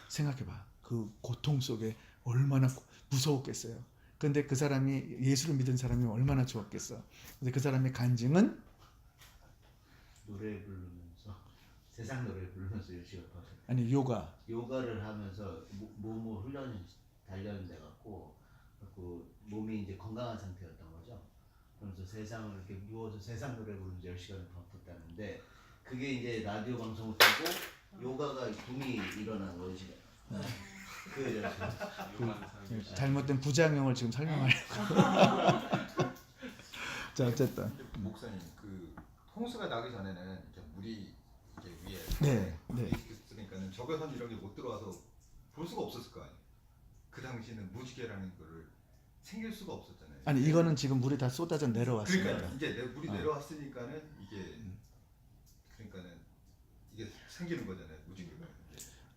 생각해봐. 그 고통 속에 얼마나 무서웠겠어요. 근데 그 사람이 예수를 믿은 사람이 얼마나 좋았겠어. 근데 그 사람의 간증은 노래 부르면서 세상 노래 부르면서 10시간 동안 아니 요가를 하면서 몸을 단련돼 갖고 그 몸이 이제 건강한 상태였던 거죠. 그러면서 세상을 이렇게 누워서 세상 노래 부르면서 10시간을 버텼다는데 그게 이제 라디오 방송을 듣고 요가가 붐이 일어난 거지. 그 잘못된 부작용을 지금 설명하려고. 자, 어쨌든. 목사님, 그 홍수가 나기 전에는 이제 물이 이제 위에 네. 있으니까는 적외선 이런 게 못 들어와서 볼 수가 없었을 거 아니에요. 그 당시에는 무지개라는 거를 생길 수가 없었잖아요. 아니 이거는 지금 물이 다 쏟아져 내려왔으니까. 그러니까 이제 물이 내려왔으니까는 그러니까는 이게 생기는 거잖아요. 무지개가.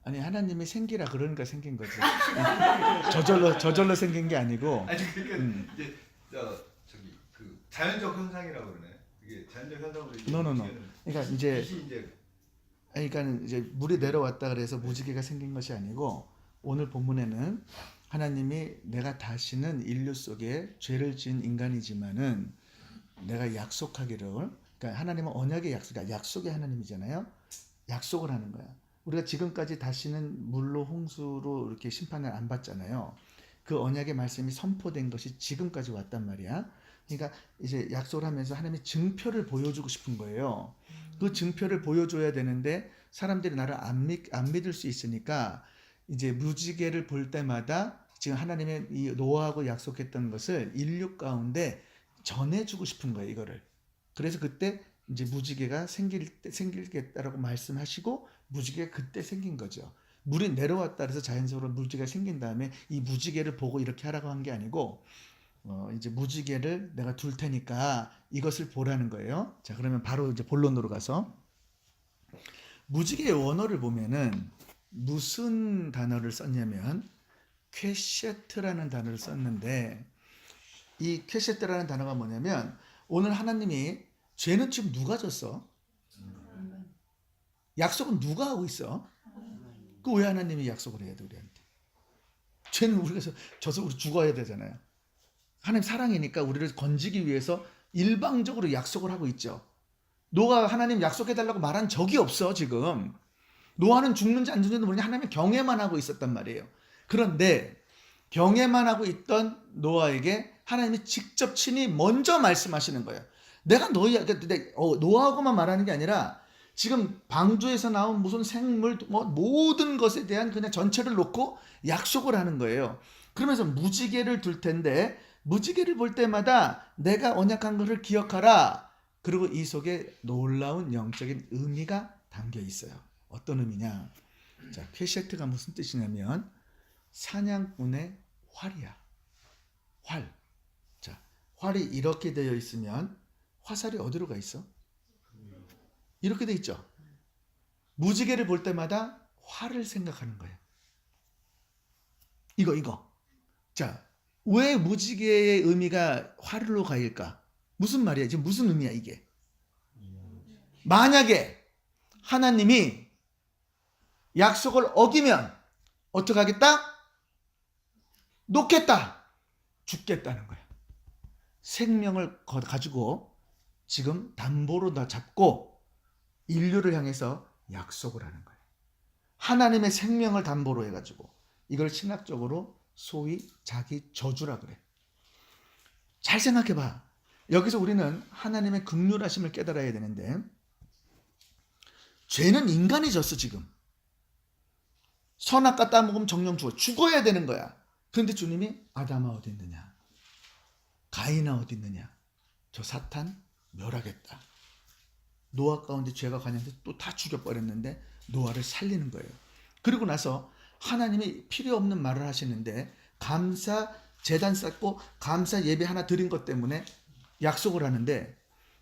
아니 하나님이 생기라 그러니까 생긴 거지. 저절로 생긴 게 아니고. 아니 그러니까 이제 저기 그 자연적 현상이라고 그러네. 이게 자연적 현상으로 이게 No. 무지개는 그러니까 이제 빛이 이제 그러니까 이제 물이 내려왔다 그래서 무지개가 생긴 것이 아니고 오늘 본문에는 하나님이 내가 다시는 인류 속에 죄를 지은 인간이지만은 내가 약속하기를, 그러니까 하나님은 언약의 약속의 하나님이잖아요. 약속을 하는 거야. 우리가 지금까지 다시는 물로 홍수로 이렇게 심판을 안 받잖아요. 그 언약의 말씀이 선포된 것이 지금까지 왔단 말이야. 그러니까 이제 약속을 하면서 하나님이 증표를 보여주고 싶은 거예요. 그 증표를 보여줘야 되는데 사람들이 나를 안 믿을 수 있으니까 이제 무지개를 볼 때마다 지금 하나님의 이 노아하고 약속했던 것을 인류 가운데 전해주고 싶은 거예요, 이거를. 그래서 그때 이제 무지개가 생기겠다라고 말씀하시고 무지개가 그때 생긴 거죠. 물이 내려왔다 그래서 자연적으로 무지개가 생긴 다음에 이 무지개를 보고 이렇게 하라고 한 게 아니고 이제 무지개를 내가 둘 테니까 이것을 보라는 거예요. 자, 그러면 바로 이제 본론으로 가서 무지개의 원어를 보면은 무슨 단어를 썼냐면 퀘셰트라는 단어를 썼는데 이 퀘셰트라는 단어가 뭐냐면 오늘 하나님이 죄는 지금 누가 졌어? 약속은 누가 하고 있어? 그 왜 하나님이 약속을 해야 돼 우리한테? 죄는 우리가 져서 우리 죽어야 되잖아요. 하나님 사랑이니까 우리를 건지기 위해서 일방적으로 약속을 하고 있죠. 노아가 하나님 약속해달라고 말한 적이 없어 지금. 노아는 죽는지 안 죽는지 모르니 하나님의 경외만 하고 있었단 말이에요. 그런데 경외만 하고 있던 노아에게 하나님이 직접 친히 먼저 말씀하시는 거예요. 내가 노아하고만 말하는 게 아니라 지금 방주에서 나온 무슨 생물 모든 것에 대한 그냥 전체를 놓고 약속을 하는 거예요. 그러면서 무지개를 둘 텐데 무지개를 볼 때마다 내가 언약한 것을 기억하라. 그리고 이 속에 놀라운 영적인 의미가 담겨 있어요. 어떤 의미냐? 자, 퀘셰트가 무슨 뜻이냐면 사냥꾼의 활이야. 활. 자, 활이 이렇게 되어 있으면 화살이 어디로 가 있어? 이렇게 돼 있죠. 무지개를 볼 때마다 활을 생각하는 거예요. 이거. 자, 왜 무지개의 의미가 활로 가일까? 무슨 말이야? 지금 무슨 의미야 이게? 만약에 하나님이 약속을 어기면 어떻게 하겠다? 놓겠다. 죽겠다는 거야. 생명을 가지고 지금 담보로 다 잡고 인류를 향해서 약속을 하는 거예요. 하나님의 생명을 담보로 해가지고 이걸 신학적으로 소위 자기 저주라 그래. 잘 생각해봐. 여기서 우리는 하나님의 긍휼하심을 깨달아야 되는데 죄는 인간이 졌어 지금. 선악과 따먹으면 정령 죽어야 되는 거야. 그런데 주님이 아담아 어디 있느냐? 가인아 어디 있느냐? 저 사탄 멸하겠다. 노아 가운데 죄가 가는데 또 다 죽여버렸는데 노아를 살리는 거예요. 그리고 나서 하나님이 필요 없는 말을 하시는데 감사 제단 쌓고 감사 예배 하나 드린 것 때문에 약속을 하는데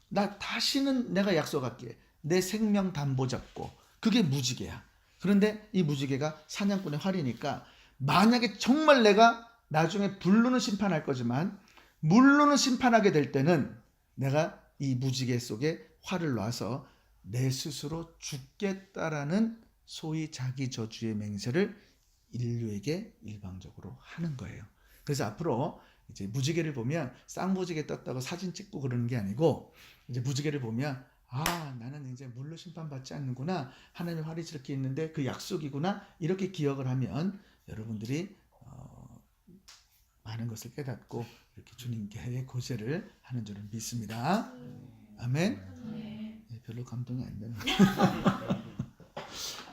나 다시는 내가 약속할게. 내 생명 담보 잡고. 그게 무지개야. 그런데 이 무지개가 사냥꾼의 활이니까 만약에 정말 내가 나중에 불로는 심판할 거지만 물로는 심판하게 될 때는 내가 이 무지개 속에 활을 놔서 내 스스로 죽겠다라는 소위 자기 저주의 맹세를 인류에게 일방적으로 하는 거예요. 그래서 앞으로 이제 무지개를 보면 쌍무지개 떴다고 사진 찍고 그러는 게 아니고 이제 무지개를 보면 나는 이제 물로 심판받지 않는구나. 하나님의 활이 저렇게 있는데 그 약속이구나. 이렇게 기억을 하면 여러분들이 많은 것을 깨닫고 이렇게 주님께 고세를 하는 줄을 믿습니다. 아멘. 네, 별로 감동이 안 되는.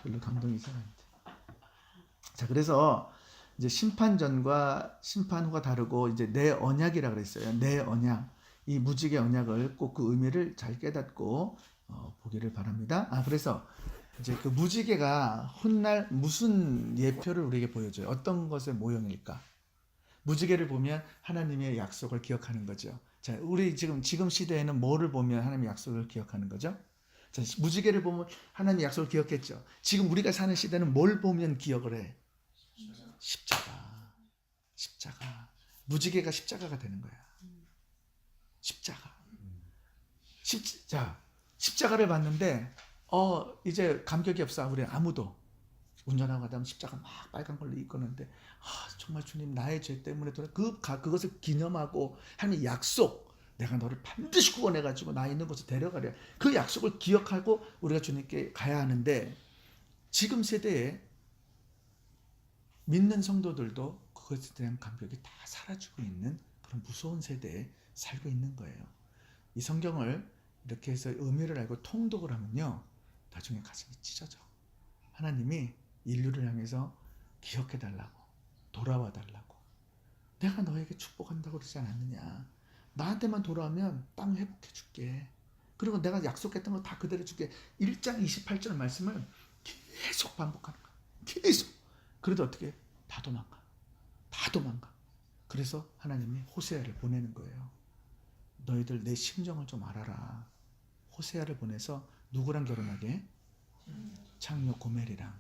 별로 감동이 잘 안 돼. 자, 그래서 이제 심판 전과 심판 후가 다르고 이제 내 언약이라 그랬어요. 내 언약. 이 무지개 언약을 꼭 그 의미를 잘 깨닫고 보기를 바랍니다. 그래서 이제 그 무지개가 훗날 무슨 예표를 우리에게 보여줘요? 어떤 것의 모형일까? 무지개를 보면 하나님의 약속을 기억하는 거죠. 자, 우리 지금 시대에는 뭐를 보면 하나님의 약속을 기억하는 거죠? 자, 무지개를 보면 하나님의 약속을 기억했죠. 지금 우리가 사는 시대는 뭘 보면 기억을 해? 십자가. 무지개가 십자가가 되는 거야. 십자가. 십자가를 봤는데 이제 감격이 없어. 우리 아무도. 운전하고 가다 보면 십자가 막 빨간 걸로 이끄는데 정말 주님 나의 죄 때문에 그것을 기념하고 하나님의 약속, 내가 너를 반드시 구원해가지고 나 있는 곳에 데려가려. 그 약속을 기억하고 우리가 주님께 가야 하는데 지금 세대에 믿는 성도들도 그것에 대한 감격이 다 사라지고 있는 그런 무서운 세대에 살고 있는 거예요. 이 성경을 이렇게 해서 의미를 알고 통독을 하면요, 나중에 가슴이 찢어져. 하나님이 인류를 향해서 기억해달라고, 돌아와달라고. 내가 너에게 축복한다고 그러지 않았느냐. 나한테만 돌아오면 땅 회복해줄게. 그리고 내가 약속했던 거 다 그대로 줄게. 1장 28절 말씀을 계속 반복하는 거야. 계속. 그래도 어떻게? 다 도망가. 다 도망가. 그래서 하나님이 호세아를 보내는 거예요. 너희들 내 심정을 좀 알아라. 호세아를 보내서 누구랑 결혼하게? 창녀 고멜이랑.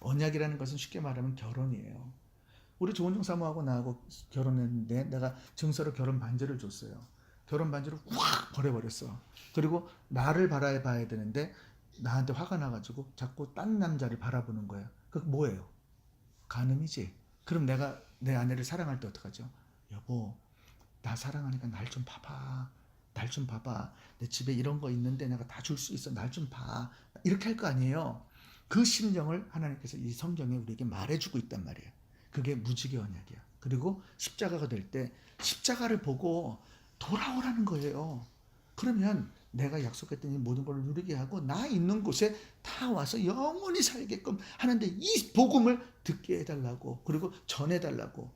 언약이라는 것은 쉽게 말하면 결혼이에요. 우리 조은정 사모하고 나하고 결혼했는데 내가 증서로 결혼 반지를 줬어요. 결혼 반지를 확 버려버렸어. 그리고 나를 바라봐야 되는데 나한테 화가 나가지고 자꾸 딴 남자를 바라보는 거예요. 그 뭐예요? 간음이지. 그럼 내가 내 아내를 사랑할 때 어떡하죠? 여보, 나 사랑하니까 날 좀 봐봐. 날 좀 봐봐. 내 집에 이런 거 있는데 내가 다 줄 수 있어. 날 좀 봐. 이렇게 할 거 아니에요. 그 심정을 하나님께서 이 성경에 우리에게 말해주고 있단 말이에요. 그게 무지개 언약이야. 그리고 십자가가 될 때 십자가를 보고 돌아오라는 거예요. 그러면 내가 약속했던 이 모든 걸 누리게 하고 나 있는 곳에 다 와서 영원히 살게끔 하는데 이 복음을 듣게 해달라고, 그리고 전해달라고.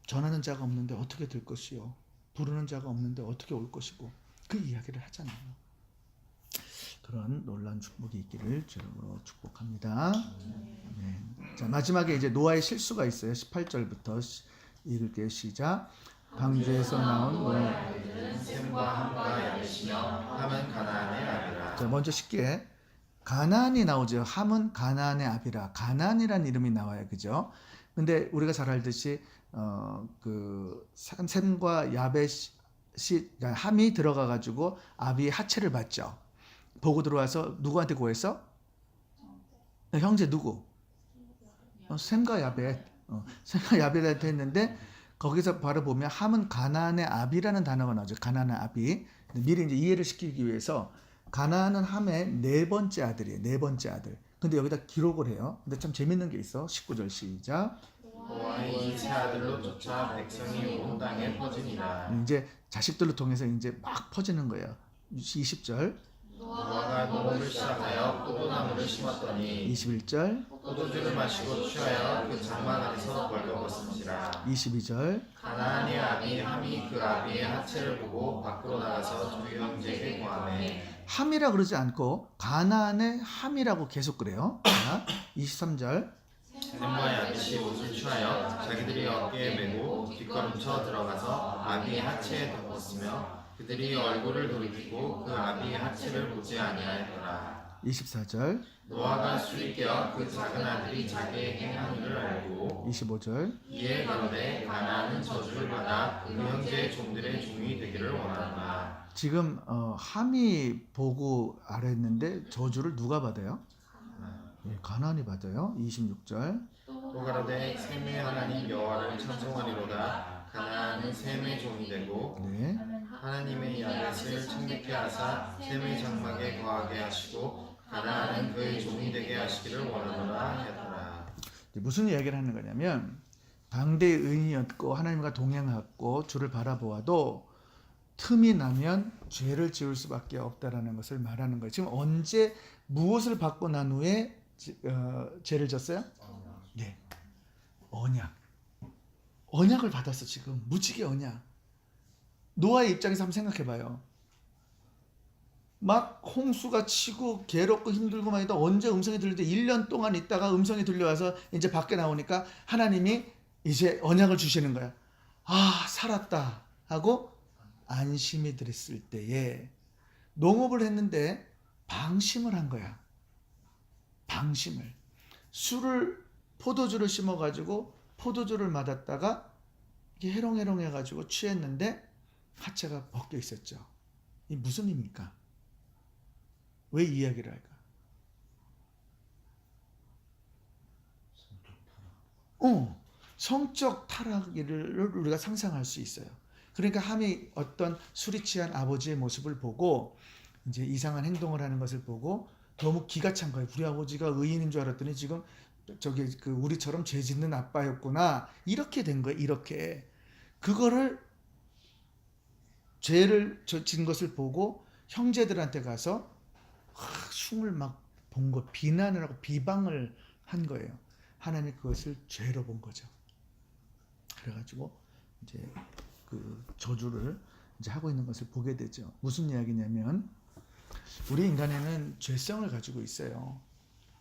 전하는 자가 없는데 어떻게 될 것이요, 부르는 자가 없는데 어떻게 올 것이고, 그 이야기를 하잖아요. 그런 놀라운 축복이 있기를 주님으로 축복합니다. 네. 자, 마지막에 이제 노아의 실수가 있어요. 18절부터 읽을게요. 시작. 방주에서 나온 노아의 아들들은 셈과 함과 야벳이며 함은 가나안의 아비라. 자, 먼저 쉽게 가나안이 나오죠. 함은 가나안의 아비라. 가나안이라는 이름이 나와요. 그죠? 근데 우리가 잘 알듯이 그 셈과 야벳이, 그러니까 함이 들어가 가지고 아비의 하체를 받죠. 보고 들어와서 누구한테 구했어? 형제 누구? 셈과 야벳. 셈과 야벳한테 했는데 거기서 바로 보면 함은 가나안의 아비라는 단어가 나오죠. 가나안의 아비. 미리 이제 이해를 시키기 위해서 가나안은 함의 네 번째 아들이에요. 네 번째 아들. 근데 여기다 기록을 해요. 근데 참 재밌는 게 있어. 19절 시작. 노아의 이세 아들로 쫓아 백성이 온 땅에 퍼지니라. 이제 자식들로 통해서 이제 막 퍼지는 거예요. 20절. 노아가 농업을 시작하여 포도나무를 심었더니 21절. 포도주를 마시고 취하여 그 장막 안에서 벌거벗은지라. 22절. 가나안의 아비 함이 그 아비의 하체를 보고 밖으로 나가서 두 형제에게 고하매. 함이라 그러지 않고 가나안의 함이라고 계속 그래요. 자, 23절. 셈과 야벳이 옷을 취하여 자기들이 어깨에 메고 뒷걸음쳐 들어가서 아비의 하체에 덮었으며 그들이 얼굴을 돌이키고 그 아비의 하체를 보지 아니하였더라. 24절. 노아가 술이 깨어 그 작은 아들이 자기의 행한 일을 알고 25절. 이에 가로되 가나안은 저주를 받아 그 형제의 종들의 종이 되기를 원하노라. 지금 함이 보고 알았는데 저주를 누가 받아요? 예, 가나안이 받아요. 26절. 또 가로되 셈의 하나님 여호와를 찬송하리로다. 가나안은 셈의 종이 되고 네. 하나님의 야벳을 청백케 하사 셈의 장막에 거하게 하시고 가나안은 그의 종이 되게 하시기를 원하노라 하였더라. 무슨 이야기를 하는 거냐면 당대의 의인이었고 하나님과 동행했고 주를 바라보아도 틈이 나면 죄를 지을 수밖에 없다라는 것을 말하는 거예요. 지금 언제 무엇을 받고 난 후에 죄를 졌어요? 네, 언약. 언약을 받았어. 지금 무지개 언약. 노아의 입장에서 한번 생각해봐요. 막 홍수가 치고 괴롭고 힘들고 막 있다. 언제 음성이 들리는데 1년 동안 있다가 음성이 들려와서 이제 밖에 나오니까 하나님이 이제 언약을 주시는 거야. 아, 살았다 하고 안심이 들었을 때에 농업을 했는데 방심을 한 거야. 방심을. 포도주를 심어가지고 포도주를 맞았다가 이게 해롱해롱 해가지고 취했는데 하체가 벗겨 있었죠. 이 무슨 의미입니까? 왜 이 이야기를 할까? 성적 타락을 우리가 상상할 수 있어요. 그러니까 함이 어떤 술이 취한 아버지의 모습을 보고 이제 이상한 행동을 하는 것을 보고 너무 기가 찬 거예요. 우리 아버지가 의인인 줄 알았더니 지금 저기 그 우리처럼 죄 짓는 아빠였구나. 이렇게 된 거예요. 이렇게. 그거를 죄를 진 것을 보고 형제들한테 가서 흉을 막 본 거, 비난을 하고 비방을 한 거예요. 하나님이 그것을 죄로 본 거죠. 그래가지고 이제 그 저주를 이제 하고 있는 것을 보게 되죠. 무슨 이야기냐면 우리 인간에는 죄성을 가지고 있어요.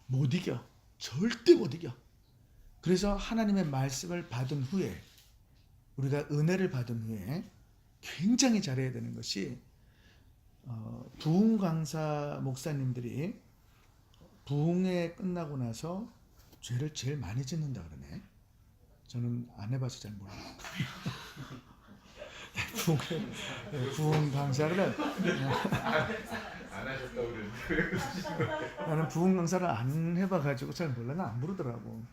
못 이겨. 절대 못 이겨. 그래서 하나님의 말씀을 받은 후에, 우리가 은혜를 받은 후에 굉장히 잘해야 되는 것이, 부흥 강사 목사님들이 부흥회 끝나고 나서 죄를 제일 많이 짓는다 그러네. 저는 안 해봐서 잘 몰라요. 부흥 강사를 안 하셨다고 그랬는데. 나는 부흥 강사를 안 해봐가지고 잘 몰라. 나 안 부르더라고.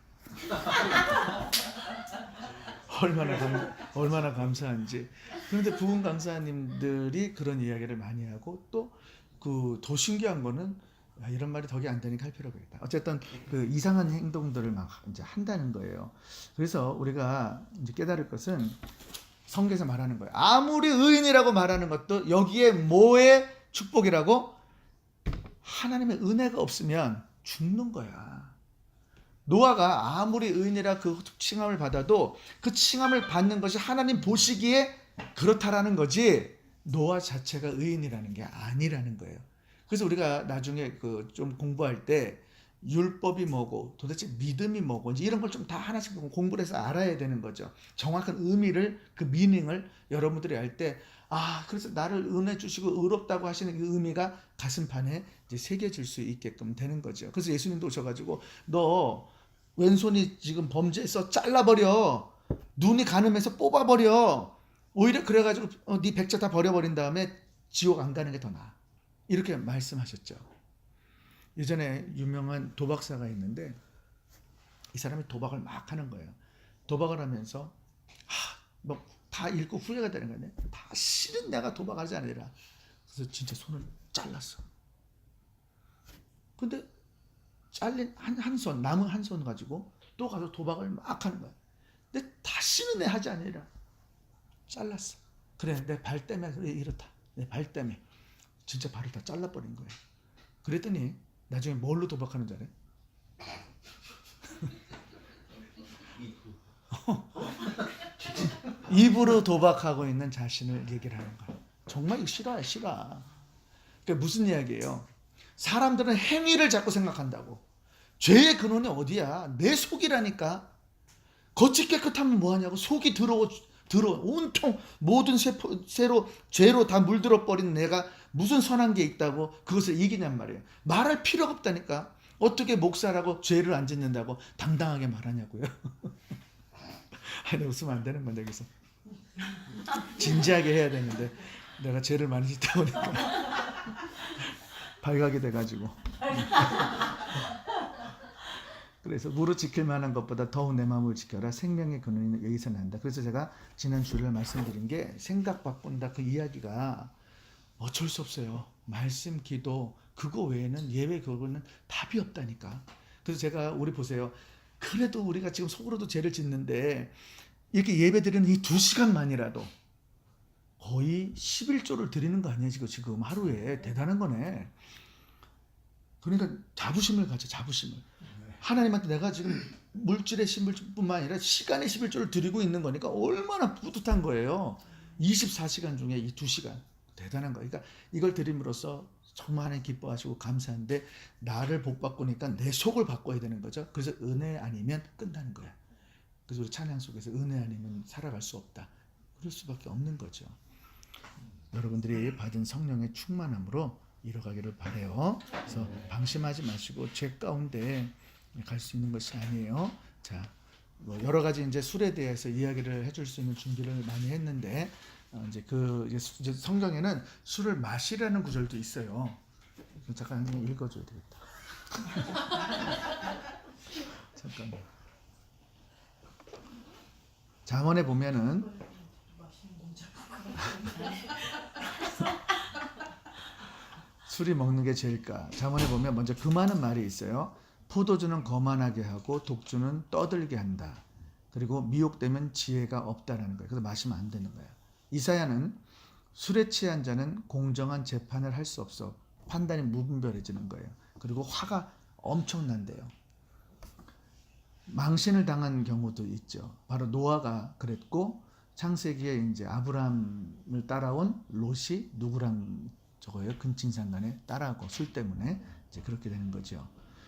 얼마나 감사한지. 그런데 부흥 강사님들이 그런 이야기를 많이 하고, 또 그 더 신기한 거는, 이런 말이 덕이 안 되니까 할 필요가 있다. 어쨌든 그 이상한 행동들을 막 이제 한다는 거예요. 그래서 우리가 이제 깨달을 것은, 성경에서 말하는 거예요. 아무리 의인이라고 말하는 것도 여기에 뭐의 축복이라고? 하나님의 은혜가 없으면 죽는 거야. 노아가 아무리 의인이라 그 칭함을 받아도 그 칭함을 받는 것이 하나님 보시기에 그렇다라는 거지, 노아 자체가 의인이라는 게 아니라는 거예요. 그래서 우리가 나중에 그 좀 공부할 때 율법이 뭐고 도대체 믿음이 뭐고 이제 이런 걸 좀 다 하나씩 공부를 해서 알아야 되는 거죠. 정확한 의미를, 그 미닝을 여러분들이 알 때, 그래서 나를 은혜 주시고 의롭다고 하시는 그 의미가 가슴판에 이제 새겨질 수 있게끔 되는 거죠. 그래서 예수님도 오셔가지고, 너 왼손이 지금 범죄해서 잘라버려, 눈이 가늠해서 뽑아버려, 오히려 그래가지고 네 백자 다 버려버린 다음에 지옥 안 가는 게 더 나아, 이렇게 말씀하셨죠. 예전에 유명한 도박사가 있는데, 이 사람이 도박을 막 하는 거예요. 도박을 하면서 뭐 다 잃고 후회가 되는 거네. 다시는 내가 도박하지 않으리라. 그래서 진짜 손을 잘랐어. 근데 잘린 한 손, 남은 한 손 가지고 또 가서 도박을 막 하는 거야. 근데 다시는 내 하지 않으리라. 잘랐어. 그래, 내 발 때문에 그래, 이렇다. 내 발 때문에. 진짜 발을 다 잘라버린 거예요. 그랬더니 나중에 뭘로 도박하는 줄 알아요? 입으로 도박하고 있는 자신을 얘기를 하는 거예요. 정말 이거 실화야, 실화. 그러니까 무슨 이야기예요? 사람들은 행위를 자꾸 생각한다고. 죄의 근원이 어디야? 내 속이라니까. 겉이 깨끗하면 뭐하냐고. 속이 더러워 온통 모든 세로 죄로 다 물들어 버린 내가 무슨 선한 게 있다고 그것을 이기냔 말이에요. 말할 필요가 없다니까. 어떻게 목사라고 죄를 안 짓는다고 당당하게 말하냐고요. 아니, 웃으면 안 되는 건데, 여기서 진지하게 해야 되는데 내가 죄를 많이 짓다 보니까 발각이 돼가지고. 그래서 무릇 지킬 만한 것보다 더욱 내 마음을 지켜라. 생명의 근원이 여기서 난다. 그래서 제가 지난 주일날 말씀드린 게, 생각 바꾼다 그 이야기가 어쩔 수 없어요. 말씀, 기도, 그거 외에는, 예외 그거는 답이 없다니까. 그래서 제가, 우리 보세요. 그래도 우리가 지금 속으로도 죄를 짓는데 이렇게 예배 드리는 이 2시간만이라도 거의 11조를 드리는 거 아니야 지금 하루에. 대단한 거네. 그러니까 자부심을 가져, 자부심을. 하나님한테 내가 지금 물질의 11조뿐만 아니라 시간의 11조를 드리고 있는 거니까 얼마나 뿌듯한 거예요. 24시간 중에 이 2시간. 대단한 거예요. 그러니까 이걸 드림으로써 정말 하나님 기뻐하시고 감사한데, 나를 복 바꾸니까 내 속을 바꿔야 되는 거죠. 그래서 은혜 아니면 끝나는 거야. 그래서 우리 찬양 속에서 은혜 아니면 살아갈 수 없다. 그럴 수밖에 없는 거죠. 여러분들이 받은 성령의 충만함으로 이뤄가기를 바라요. 그래서 방심하지 마시고 죄 가운데 갈 수 있는 것이 아니에요. 자, 뭐 여러 가지 이제 술에 대해서 이야기를 해줄 수 있는 준비를 많이 했는데, 이제 성경에는 술을 마시라는 구절도 있어요. 잠깐 읽어줘야 되겠다. 잠깐만. 잠언에 보면은 술이 먹는 게 죄일까? 잠언에 보면 먼저 금하는 말이 있어요. 포도주는 거만하게 하고 독주는 떠들게 한다. 그리고 미혹되면 지혜가 없다라는 거예요. 그래서 마시면 안 되는 거예요. 이사야는 술에 취한 자는 공정한 재판을 할 수 없어 판단이 무분별해지는 거예요. 그리고 화가 엄청난대요. 망신을 당한 경우도 있죠. 바로 노아가 그랬고, 창세기에 이제 아브라함을 따라온 롯이 누구랑 저거예요? 근친상간에 따라하고 술 때문에 이제 그렇게 되는 거죠.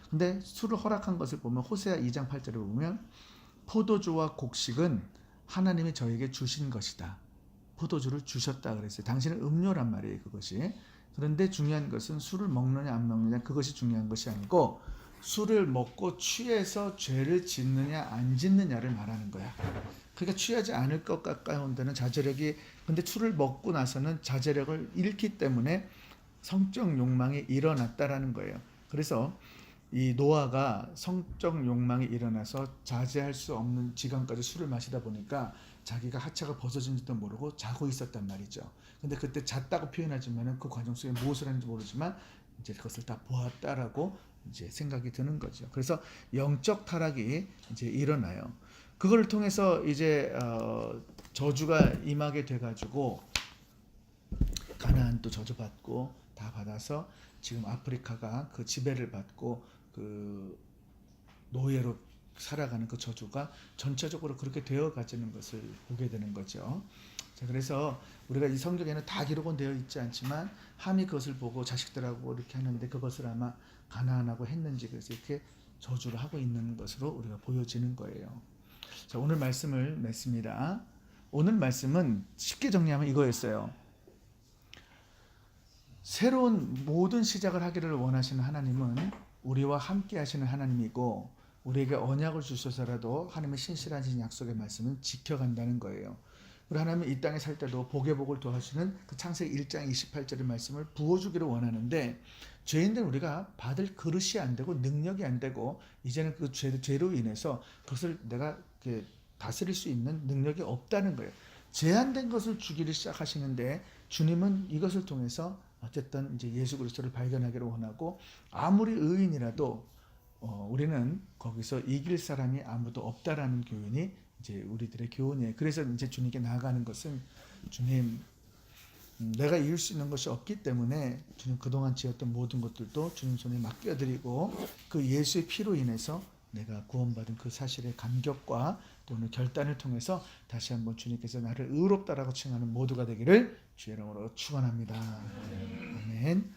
근데 술을 허락한 것을 보면 호세아 2장 8절에 보면 포도주와 곡식은 하나님이 저에게 주신 것이다. 포도주를 주셨다 그랬어요. 당신은 음료란 말이에요, 그것이. 그런데 중요한 것은 술을 먹느냐 안 먹느냐 그것이 중요한 것이 아니고 술을 먹고 취해서 죄를 짓느냐 안 짓느냐를 말하는 거야. 그러니까 취하지 않을 것 가까운데는 자제력이, 근데 술을 먹고 나서는 자제력을 잃기 때문에 성적 욕망이 일어났다라는 거예요. 그래서 이 노아가 성적 욕망이 일어나서 자제할 수 없는 지간까지 술을 마시다 보니까 자기가 하차가 벗어진지도 모르고 자고 있었단 말이죠. 근데 그때 잤다고 표현하지만은 그 과정 속에 무엇을 하는지 모르지만 이제 그것을 다 보았다라고 이제 생각이 드는 거죠. 그래서 영적 타락이 이제 일어나요. 그걸 통해서 이제 저주가 임하게 돼가지고 가나안도 저주받고 다 받아서 지금 아프리카가 그 지배를 받고 그 노예로 살아가는 그 저주가 전체적으로 그렇게 되어 가지는 것을 보게 되는 거죠. 자, 그래서 우리가 이 성경에는 다 기록은 되어 있지 않지만 함이 그것을 보고 자식들하고 이렇게 하는데 그것을 아마 가나안하고 했는지 그래서 이렇게 저주를 하고 있는 것으로 우리가 보여지는 거예요. 자, 오늘 말씀을 맺습니다. 오늘 말씀은 쉽게 정리하면 이거였어요. 새로운 모든 시작을 하기를 원하시는 하나님은 우리와 함께 하시는 하나님이고 우리에게 언약을 주셔서라도 하나님의 신실하신 약속의 말씀은 지켜간다는 거예요. 우리 하나님은 이 땅에 살 때도 복의 복을 도와주는 그 창세기 1장 28절의 말씀을 부어주기를 원하는데 죄인들은 우리가 받을 그릇이 안 되고 능력이 안 되고 이제는 그 죄로 인해서 그것을 내가 다스릴 수 있는 능력이 없다는 거예요. 제한된 것을 주기를 시작하시는데 주님은 이것을 통해서 어쨌든 이제 예수 그리스도를 발견하기를 원하고 아무리 의인이라도 우리는 거기서 이길 사람이 아무도 없다라는 교훈이 이제 우리들의 교훈이에요. 그래서 이제 주님께 나아가는 것은 주님, 내가 이길 수 있는 것이 없기 때문에 주님 그동안 지었던 모든 것들도 주님 손에 맡겨드리고 그 예수의 피로 인해서 내가 구원받은 그 사실의 감격과 또는 결단을 통해서 다시 한번 주님께서 나를 의롭다라고 칭하는 모두가 되기를 주의 이름으로 축원합니다. 아멘.